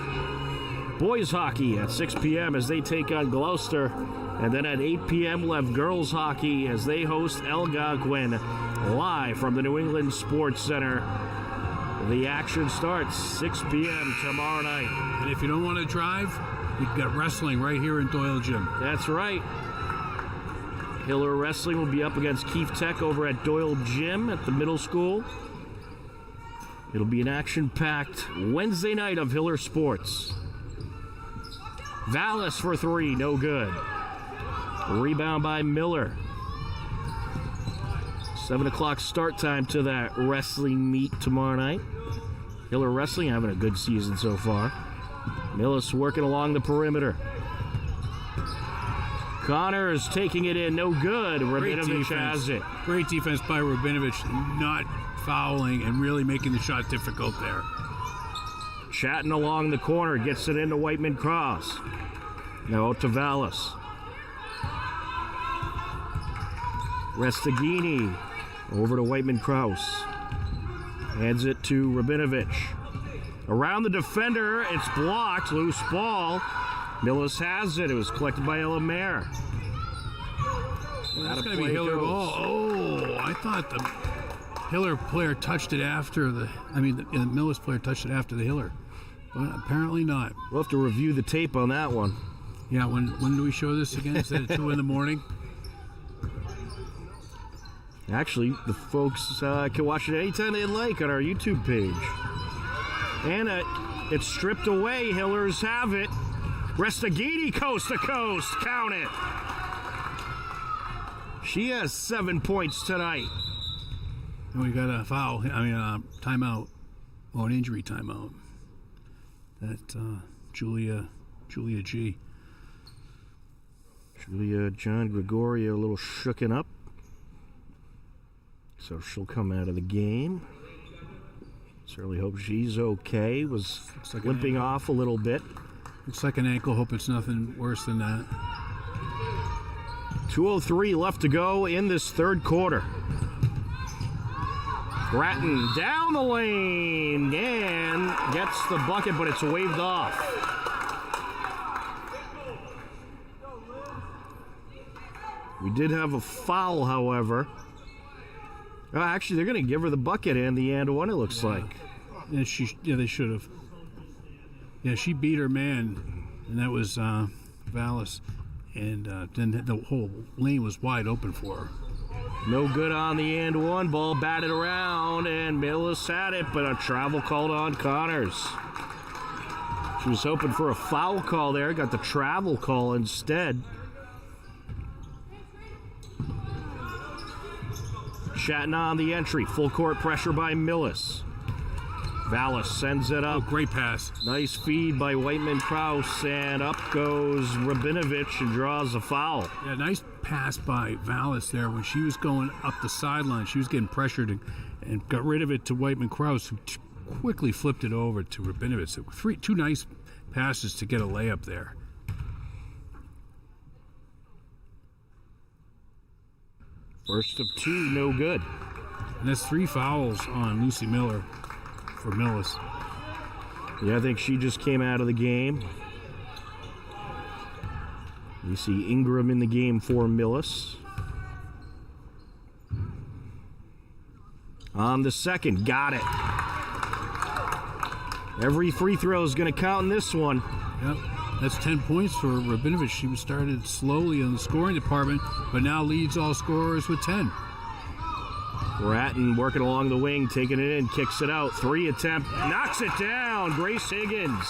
boys hockey at 6 p.m. as they take on Gloucester. And then at 8 p.m. we'll have girls hockey as they host Algonquin live from the New England Sports Center. The action starts 6 p.m. tomorrow night. And if you don't want to drive, you've got wrestling right here in Doyle Gym. That's right. Hiller Wrestling will be up against Keefe Tech over at Doyle Gym at the middle school. It'll be an action-packed Wednesday night of Hiller sports. Vallis for 3, no good. Rebound by Miller. 7 o'clock start time to that wrestling meet tomorrow night. Hiller Wrestling having a good season so far. Millis working along the perimeter. Connors taking it in, no good. Rabinovich has it. Great defense by Rabinovich, not fouling and really making the shot difficult there. Chatting along the corner, gets it into Waitman-Krause. Now out to Vallis. Restagini over to Waitman-Krause. Hands it to Rabinovich. Around the defender, it's blocked. Loose ball. Millis has it. It was collected by Ella Mayer. That's going to be Hiller ball. Oh, I thought the Hiller player touched it after the Millis player touched it after the Hiller. But apparently not. We'll have to review the tape on that one. Yeah, when do we show this again? Is that at 2 in the morning? Actually, the folks can watch it anytime they'd like on our YouTube page. And it's stripped away. Hillers have it. Restaghini coast to coast. Count it. She has 7 points tonight. And we got a foul. Timeout. Oh, an injury timeout. That Julia G. Julia John Gregorio a little shooken up. So she'll come out of the game. Certainly hope she's okay. Was like limping off a little bit. Looks like an ankle. Hope it's nothing worse than that. 2:03 left to go in this third quarter. Grattan down the lane and gets the bucket, but it's waved off. We did have a foul, however. Actually, they're going to give her the bucket and the and one, it looks like. Yeah, they should have. Yeah, she beat her man, and that was Vallis. And then the whole lane was wide open for her. No good on the and one. Ball batted around, and Millis had it, but a travel called on Connors. She was hoping for a foul call there, got the travel call instead. Shatton on the entry. Full court pressure by Millis. Vallis sends it up. Oh, great pass. Nice feed by Whiteman-Kraus, and up goes Rabinovich and draws a foul. Yeah, nice pass by Vallis there. When she was going up the sideline, she was getting pressured and got rid of it to Whiteman-Kraus, who quickly flipped it over to Rabinovich. So two nice passes to get a layup there. First of two, no good. And that's 3 fouls on Lucy Miller for Millis. Yeah, I think she just came out of the game. You see Ingram in the game for Millis. On the second, got it. Every free throw is going to count in this one. Yep, that's 10 points for Rabinovich. She started slowly in the scoring department, but now leads all scorers with 10. Grattan working along the wing, taking it in, kicks it out. 3 attempt, knocks it down. Grace Higgins.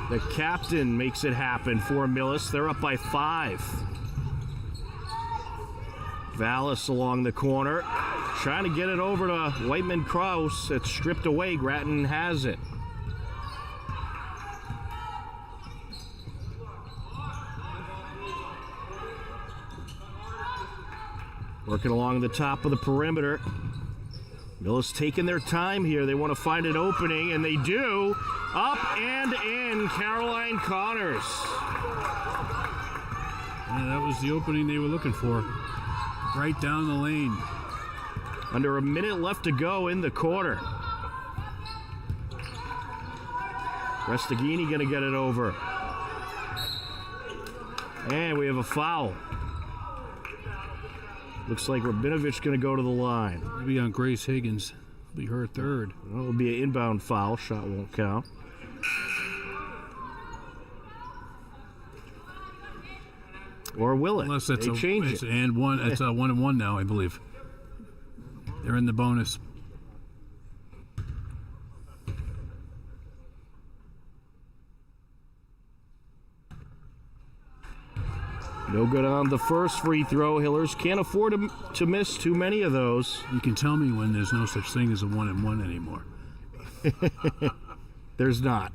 The captain makes it happen for Millis. They're up by 5. Vallis along the corner, trying to get it over to Whiteman-Kraus. It's stripped away. Grattan has it. Working along the top of the perimeter. Millis taking their time here. They want to find an opening, and they do. Up and in, Caroline Connors. Yeah, that was the opening they were looking for. Right down the lane. Under a minute left to go in the quarter. Restaghini going to get it over. And we have a foul. Looks like Rabinovich going to go to the line. Maybe on Grace Higgins. It'll be her third. Well, it'll be an inbound foul. Shot won't count. Or will it? Unless that's they change it's it. And one. It's a 1-1 now, I believe. They're in the bonus. No good on the first free throw. Hillers can't afford to miss too many of those. You can tell me when there's no such thing as a 1-1 anymore. There's not.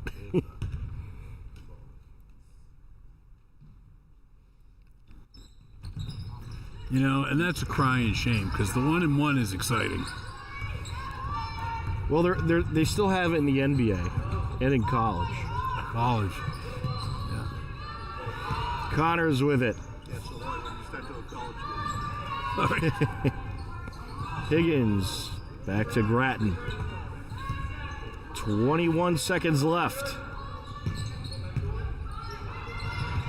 You know, and that's a crying shame because the 1-1 is exciting. Well, they still have it in the NBA and in college. College. Yeah. Connors with it. Higgins back to Grattan. 21 seconds left.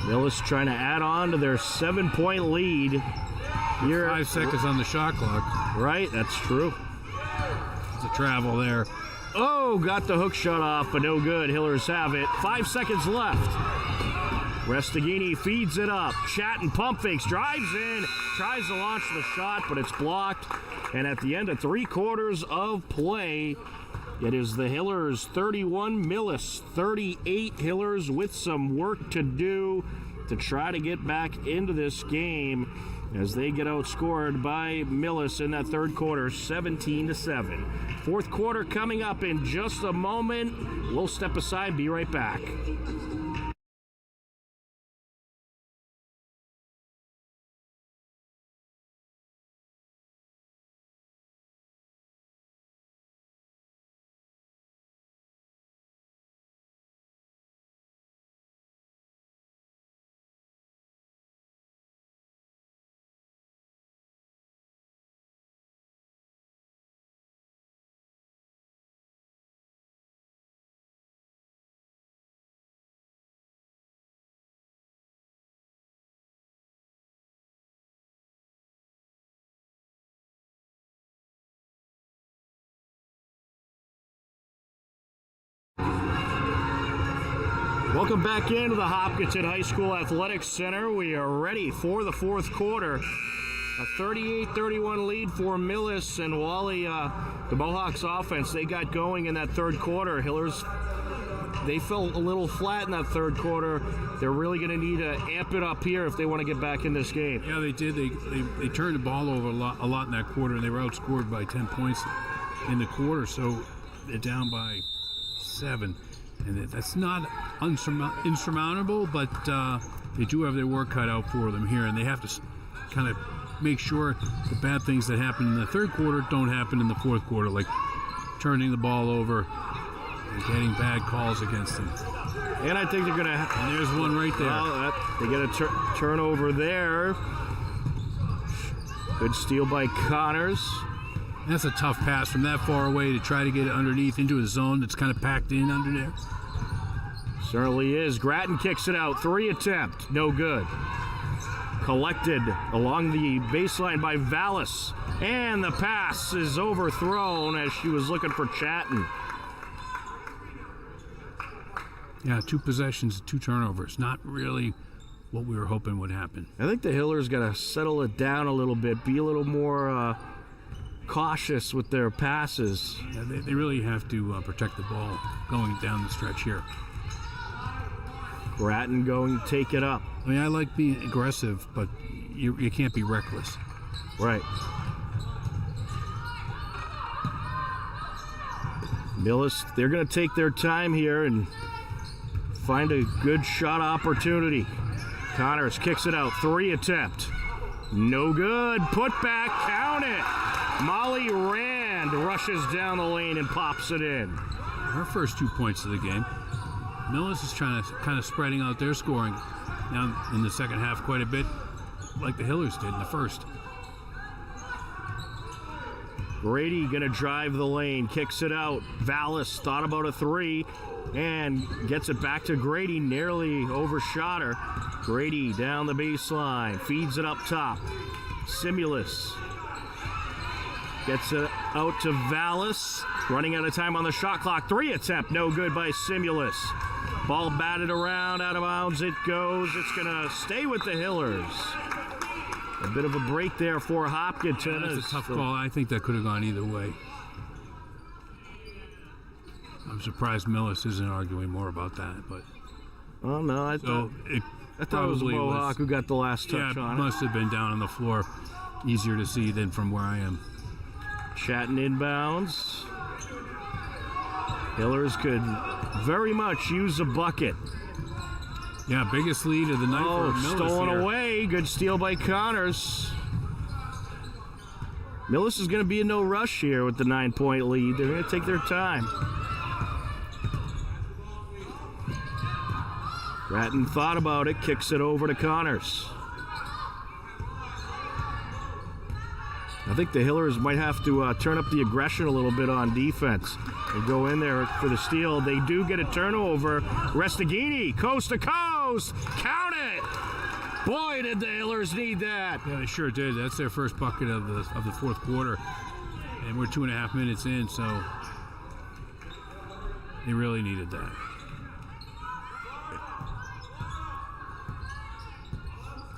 Millis trying to add on to their 7-point lead. Here, 5 seconds on the shot clock. right, that's true. The travel there. Oh, got the hook shot off, but no good. Hillers have it. 5 seconds left. Restaghini feeds it up. Chatton pump fakes, drives in, tries to launch the shot, but it's blocked. And at the end of 3/4 of play, it is the Hillers 31, Millis 38. Hillers with some work to do to try to get back into this game as they get outscored by Millis in that third quarter, 17-7. Fourth quarter coming up in just a moment. We'll step aside, be right back. Welcome back into the Hopkinton High School Athletics Center. We are ready for the fourth quarter. A 38-31 lead for Millis, and Wally, the Mohawks offense, they got going in that third quarter. Hillers, they fell a little flat in that third quarter. They're really going to need to amp it up here if they want to get back in this game. Yeah, they did. They turned the ball over a lot in that quarter, and they were outscored by 10 points in the quarter, so they're down by 7. And that's not insurmountable, but they do have their work cut out for them here, and they have to kind of make sure the bad things that happen in the third quarter don't happen in the fourth quarter, like turning the ball over and getting bad calls against them. And I think they're going to... And there's one right there. Well, they get a turnover there. Good steal by Connors. That's a tough pass from that far away to try to get it underneath into a zone that's kind of packed in under there. Certainly is. Grattan kicks it out. 3 attempt. No good. Collected along the baseline by Vallis. And the pass is overthrown as she was looking for Chatton. Yeah, 2 possessions, 2 turnovers. Not really what we were hoping would happen. I think the Hillers got to settle it down a little bit. Be a little more cautious with their passes. Yeah, they really have to protect the ball going down the stretch here. Grattan going to take it up. I mean, I like being aggressive, but you can't be reckless. Right. Millis, they're going to take their time here and find a good shot opportunity. Connors kicks it out. 3 attempt. No good. Put back. Count it. Molly Rand rushes down the lane and pops it in. Her first 2 points of the game. Millis is trying to kind of spreading out their scoring now in the second half quite a bit, like the Hillers did in the first. Grady gonna drive the lane, kicks it out. Vallis thought about a 3 and gets it back to Grady, nearly overshot her. Grady down the baseline, feeds it up top. Simulus gets it out to Vallis, running out of time on the shot clock. 3 attempt, no good by Simulus. Ball batted around, out of bounds it goes. It's gonna stay with the Hillers. A bit of a break there for Hopkinton. That's a tough call. I think that could have gone either way. I'm surprised Millis isn't arguing more about that, but. Oh no, I thought it was a Mohawk who got the last touch on it. Must have been down on the floor. Easier to see than from where I am. Chatton inbounds. Hillers could very much use a bucket. Yeah, biggest lead of the night for Millis. Stolen here. away. Good steal by Connors. Millis is going to be in no rush here with the 9-point lead. They're going to take their time. Grattan thought about it, kicks it over to Connors. I think the Hillers might have to turn up the aggression a little bit on defense. They go in there for the steal. They do get a turnover. Restaghini, coast to coast. Count it! Boy, did the Hillers need that. Yeah, they sure did. That's their first bucket of the fourth quarter. And we're 2.5 minutes in, so they really needed that.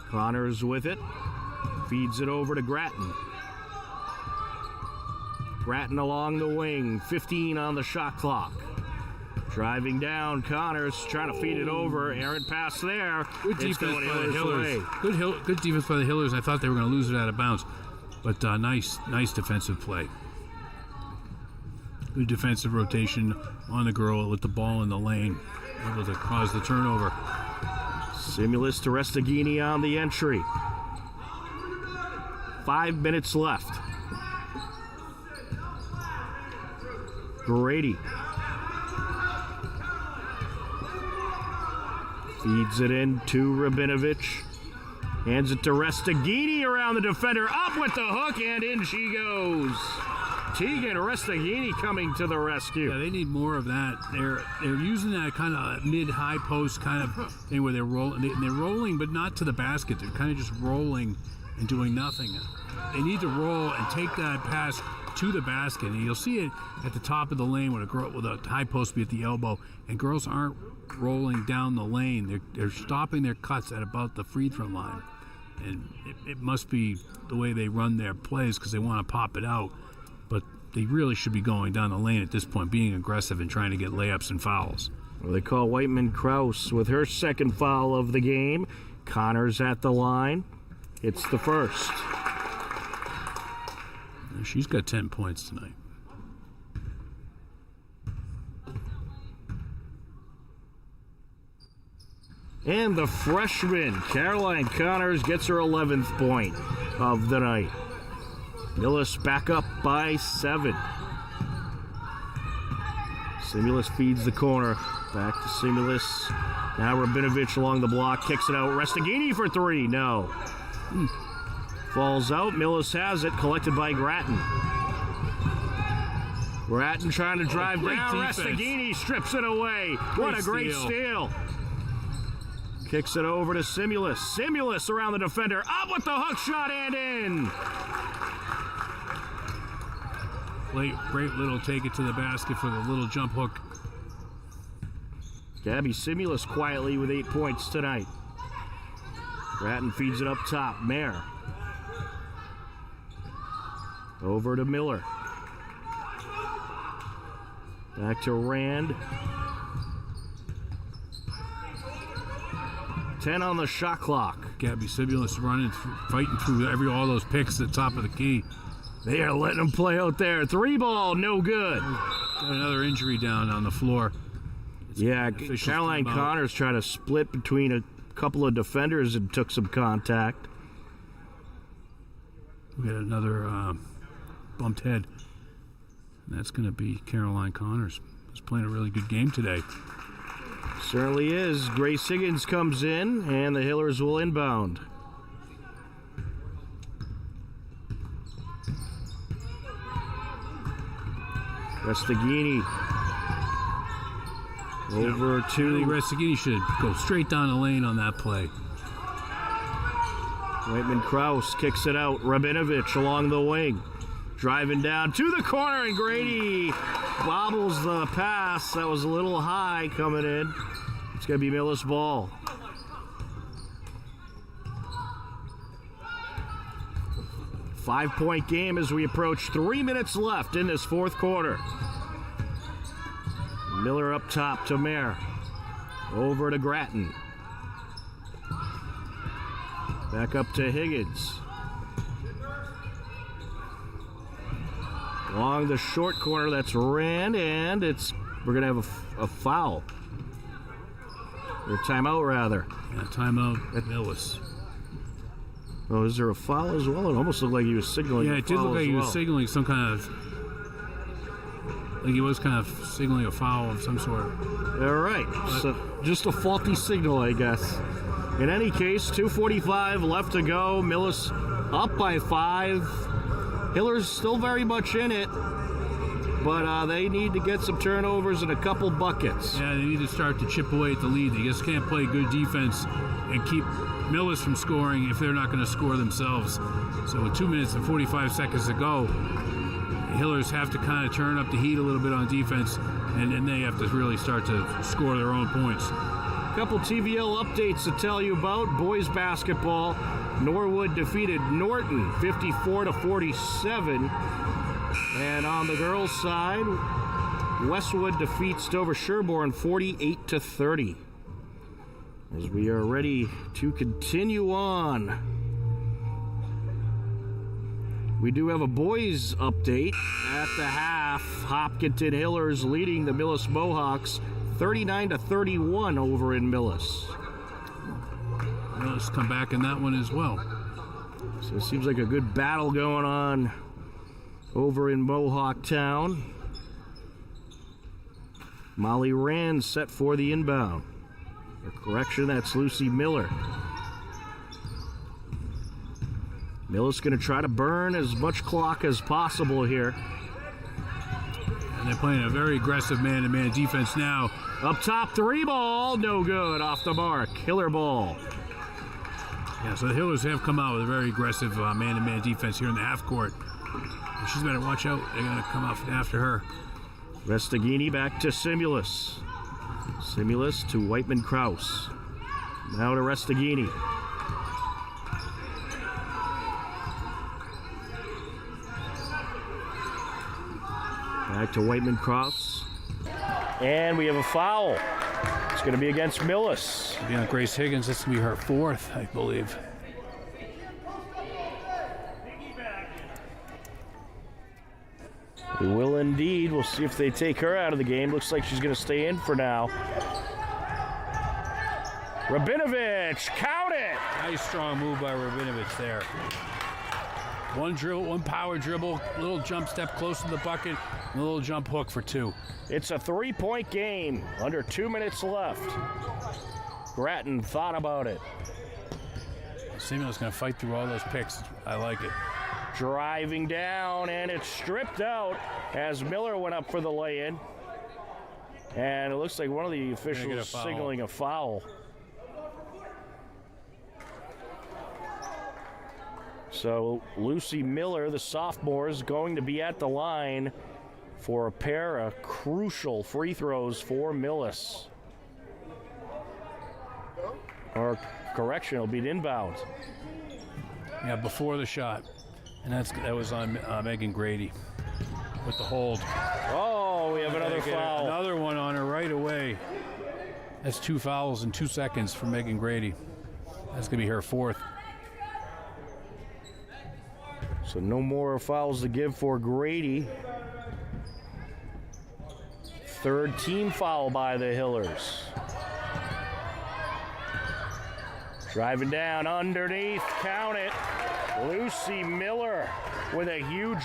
Connors with it. Feeds it over to Grattan. Grattan along the wing. 15 on the shot clock. Driving down, Connors trying to feed it over. Errant pass there. Good defense by the Hillers. Good defense by the Hillers. I thought they were going to lose it out of bounds, but nice defensive play. Good defensive rotation on the girl with the ball in the lane, able to cause the turnover. Simulus to Restaghini on the entry. 5 minutes left. Grady feeds it in to Rabinovich. Hands it to Restaghini around the defender. Up with the hook, and in she goes. Tegan Restaghini coming to the rescue. Yeah, they need more of that. They're using that kind of mid-high post kind of thing where they're rolling. They're rolling, but not to the basket. They're kind of just rolling and doing nothing. They need to roll and take that pass to the basket, and you'll see it at the top of the lane with a high post be at the elbow, and girls aren't rolling down the lane. They're stopping their cuts at about the free throw line, and it must be the way they run their plays because they want to pop it out, but they really should be going down the lane at this point, being aggressive and trying to get layups and fouls. Well, they call Whiteman Krause with her second foul of the game. Connors at the line. It's the first. She's got 10 points tonight. And the freshman, Caroline Connors, gets her 11th point of the night. Millis back up by 7. Simulus feeds the corner. Back to Simulus. Now Rabinovich along the block, kicks it out. Restaghini for 3. No. Falls out. Millis has it. Collected by Grattan. Grattan trying to drive down. Restaghini strips it away. What a great steal. Kicks it over to Simulus. Simulus around the defender. Up with the hook shot and in. Great little take it to the basket for the little jump hook. Gabby Simulus quietly with 8 points tonight. Grattan feeds it up top. Mayer. Over to Miller. Back to Rand. 10 on the shot clock. Gabby Simulus running, fighting through all those picks at the top of the key. They are letting them play out there. 3 ball, no good. Got another injury down on the floor. Yeah, Caroline Connors tried to split between a couple of defenders and took some contact. We got another bumped head. And that's going to be Caroline Connors. She's playing a really good game today. Certainly is. Grace Higgins comes in, and the Hillers will inbound. Restaghini over to... I think Restaghini should go straight down the lane on that play. Whiteman Krause kicks it out. Rabinovich along the wing. Driving down to the corner, and Grady bobbles the pass. That was a little high coming in. It's going to be Millis' ball. Five-point game as we approach 3 minutes left in this fourth quarter. Miller up top to Mayer. Over to Grattan. Back up to Higgins. Along the short corner, that's Rand, and we're going to have a foul. Or timeout, rather. Yeah, timeout at Millis. Oh, is there a foul as well? It almost looked like he was signaling. Yeah, it did look like he was signaling some kind of... Like he was kind of signaling a foul of some sort. All right, so just a faulty signal, I guess. In any case, 2:45 left to go. Millis up by 5. Hillers still very much in it. but they need to get some turnovers and a couple buckets. Yeah, they need to start to chip away at the lead. They just can't play good defense and keep Millis from scoring if they're not going to score themselves. So with 2 minutes and 45 seconds to go, the Hillers have to kind of turn up the heat a little bit on defense, and they have to really start to score their own points. Couple TVL updates to tell you about. Boys basketball, Norwood defeated Norton 54-47. And on the girls' side, Westwood defeats Dover Sherborne 48-30. As we are ready to continue on, we do have a boys update at the half. Hopkinton Hillers leading the Millis Mohawks 39-31 over in Millis. Millis come back in that one as well. So it seems like a good battle going on over in Mohawk Town. Molly Rand set for the inbound. A correction, that's Lucy Miller. Millis going to try to burn as much clock as possible here. And they're playing a very aggressive man-to-man defense now. Up top, 3 ball, no good, off the mark. Hiller ball. Yeah, so the Hillers have come out with a very aggressive man-to-man defense here in the half court. And she's better watch out. They're going to come up after her. Restaghini back to Simulus. Simulus to Whiteman Kraus. Now to Restaghini. Back to Whiteman Kraus. And we have a foul. It's going to be against Millis. Yeah, Grace Higgins, this will be her 4th, I believe. We will indeed. We'll see if they take her out of the game. Looks like she's going to stay in for now. Rabinovich, count it! Nice strong move by Rabinovich there. One dribble, one power dribble, little jump step close to the bucket, and a little jump hook for 2. It's a 3-point game. Under 2 minutes left. Grattan thought about it. Simeon's going to fight through all those picks. I like it. Driving down, and it's stripped out as Miller went up for the lay-in. And it looks like one of the officials signaling a foul. So Lucy Miller, the sophomore, is going to be at the line for a pair of crucial free throws for Millis. Or correction, it'll be an inbound. Yeah, before the shot. And that was on Megan Grady with the hold. Oh, we have another foul. Another one on her right away. That's 2 fouls in 2 seconds for Megan Grady. That's going to be her 4th. So no more fouls to give for Grady. 3rd team foul by the Hillers. Driving down underneath, count it. Lucy Miller with a huge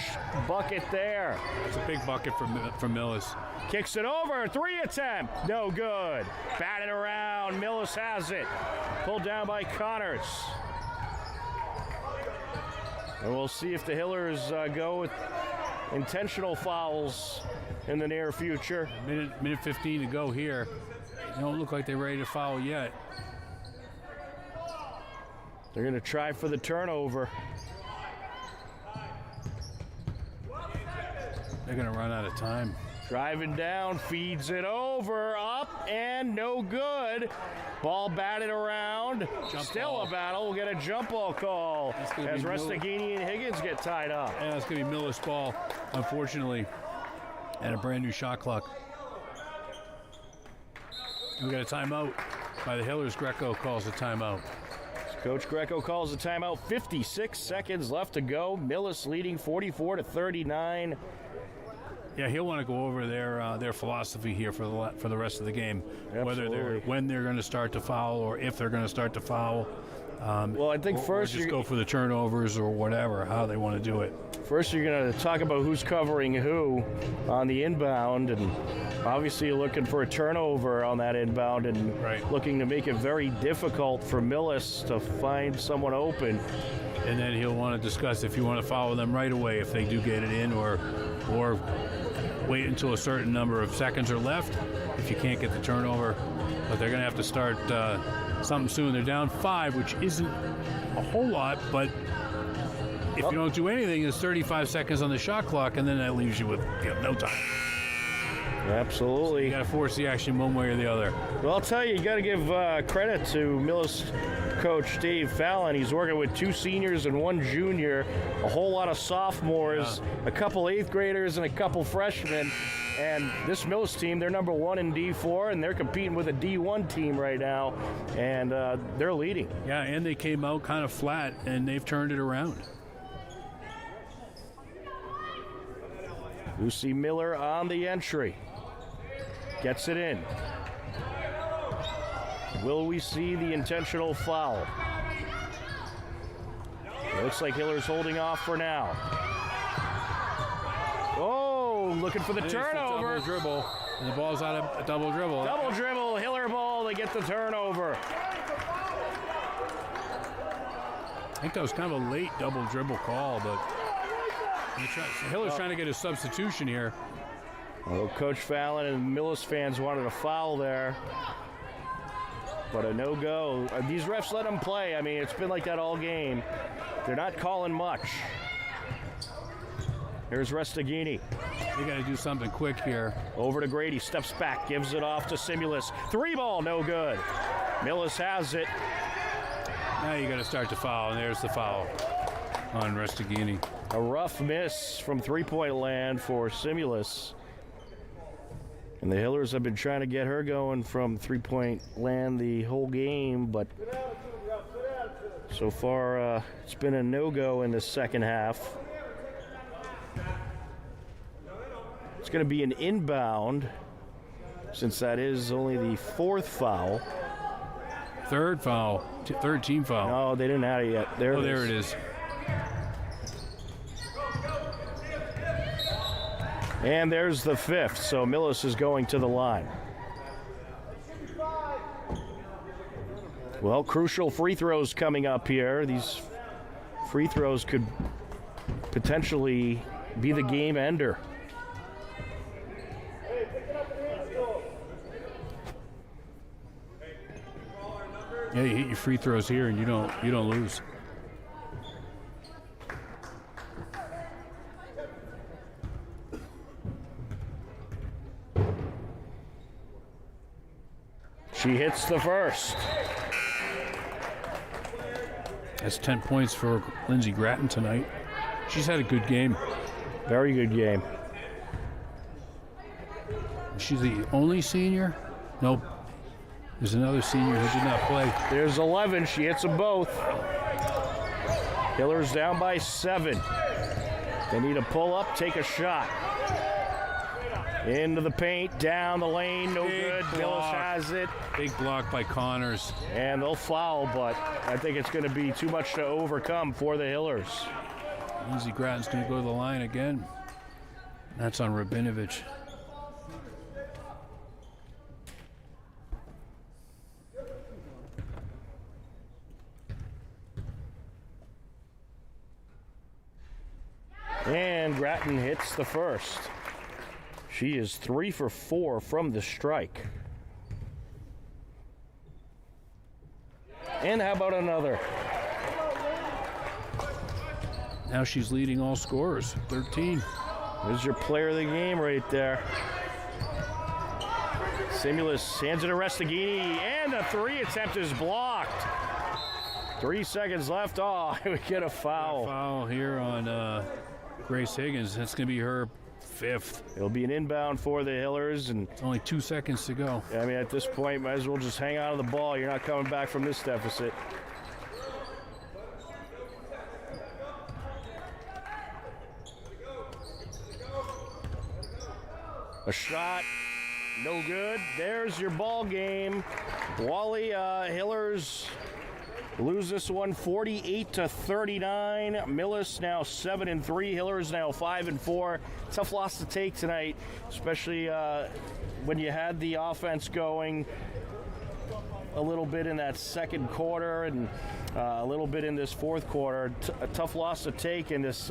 bucket there. It's a big bucket for Millis. Kicks it over, 3 attempt, no good. Batted around, Millis has it. Pulled down by Connors. And we'll see if the Hillers go with intentional fouls in the near future. Minute 15 to go here. They don't look like they're ready to foul yet. They're going to try for the turnover. They're going to run out of time. Driving down, feeds it over, up, and no good. Ball batted around. Still a battle. We'll get a jump ball call as Restaghini and Higgins get tied up. Yeah, it's going to be Millis' ball, unfortunately, and a brand new shot clock. We got a timeout by the Hillers. Greco calls a timeout. Coach Greco calls a timeout. 56 seconds left to go. Millis leading 44-39. Yeah, he'll want to go over their philosophy here for the rest of the game. Absolutely. When they're going to start to foul or if they're going to start to foul. Well, I think first or just go for the turnovers or whatever, how they want to do it. First, you're going to talk about who's covering who on the inbound, and obviously you're looking for a turnover on that inbound and looking to make it very difficult for Millis to find someone open. And then he'll want to discuss if you want to follow them right away if they do get it in, or wait until a certain number of seconds are left if you can't get the turnover. But they're going to have to start something soon. They're down 5, which isn't a whole lot, but if you don't do anything, there's 35 seconds on the shot clock, and then that leaves you with no time. Absolutely. You got to force the action one way or the other. Well, I'll tell you got to give credit to Millis coach Dave Fallon. He's working with 2 seniors and 1 junior, a whole lot of sophomores, a couple 8th graders, and a couple freshmen. And this Millis team, they're number 1 in D4, and they're competing with a D1 team right now, and they're leading. Yeah, and they came out kind of flat, and they've turned it around. Lucy Miller on the entry. Gets it in. Will we see the intentional foul? It looks like Hiller's holding off for now. Oh, looking for the turnover. Double dribble, and the ball's out of a double dribble. Double dribble, Hiller ball, they get the turnover. I think that was kind of a late double dribble call, but Hiller's trying to get a substitution here. Well, Coach Fallon and Millis fans wanted a foul there, but a no-go. These refs let them play. I mean, it's been like that all game. They're not calling much. Here's Restaghini. They got to do something quick here. Over to Grady, steps back, gives it off to Simulus. 3 ball, no good. Millis has it. Now you got to start the foul, and there's the foul on Restaghini. A rough miss from three-point land for Simulus. And the Hillers have been trying to get her going from three-point land the whole game, but so far it's been a no-go in the second half. It's going to be an inbound, since that is only the 4th foul. Third foul, third team foul. No, they didn't have it yet. There it is. And there's the 5th, so Millis is going to the line. Well, crucial free throws coming up here. These free throws could potentially be the game ender. Yeah, you hit your free throws here, and you don't lose. She hits the first. That's 10 points for Lindsey Gratton tonight. She's had a good game. Very good game. She's the only senior? Nope. There's another senior who did not play. There's 11. She hits them both. Hiller's down by 7. They need a pull up, take a shot. Into the paint, down the lane, no Big good. block. Millis has it. Big block by Connors. And they'll foul, but I think it's going to be too much to overcome for the Hillers. Lindsey Gratton's going to go to the line again. That's on Rabinovich. And Gratton hits the first. She is 3 for 4 from the strike. And how about another? Now she's leading all scorers, 13. There's your player of the game right there. Simulus hands it to Restaghini, and a 3 attempt is blocked. 3 seconds left. Oh, we get a foul. Foul here on Grace Higgins. That's going to be her 5th. It'll be an inbound for the Hillers, and It's only 2 seconds to go. I mean, at this point, might as well just hang on to the ball. You're not coming back from this deficit. A shot, no good. There's your ball game. Wally Hillers lose this one 48-39. Millis now 7-3. Hillers now 5-4. Tough loss to take tonight, especially when you had the offense going. a little bit in that second quarter and a little bit in this fourth quarter. A tough loss to take in this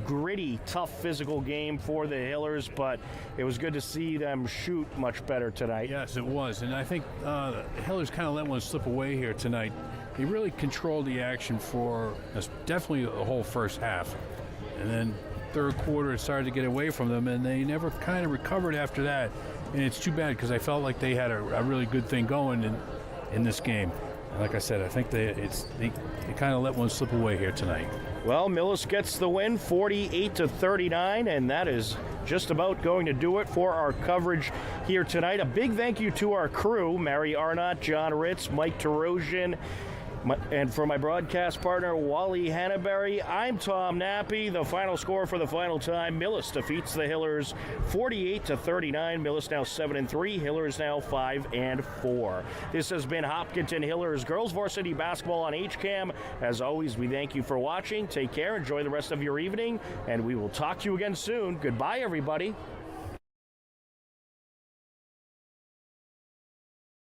gritty, tough physical game for the Hillers, but it was good to see them shoot much better tonight. Yes, it was. And I think the Hillers kind of let one slip away here tonight. They really controlled the action for definitely the whole first half. And then third quarter, it started to get away from them, and they never kind of recovered after that. And it's too bad because I felt like they had a really good thing going in this game. And like I said, I think they kind of let one slip away here tonight. Well, Millis gets the win, 48-39, and that is just about going to do it for our coverage here tonight. A big thank you to our crew, Mary Arnott, John Ritz, Mike Tarosian, and for my broadcast partner, Wally Hannaberry, I'm Tom Nappy. The final score for the final time, Millis defeats the Hillers 48-39. Millis now 7-3, Hillers now 5-4. This has been Hopkinton Hillers Girls Varsity Basketball on HCAM. As always, we thank you for watching. Take care, enjoy the rest of your evening, and we will talk to you again soon. Goodbye, everybody.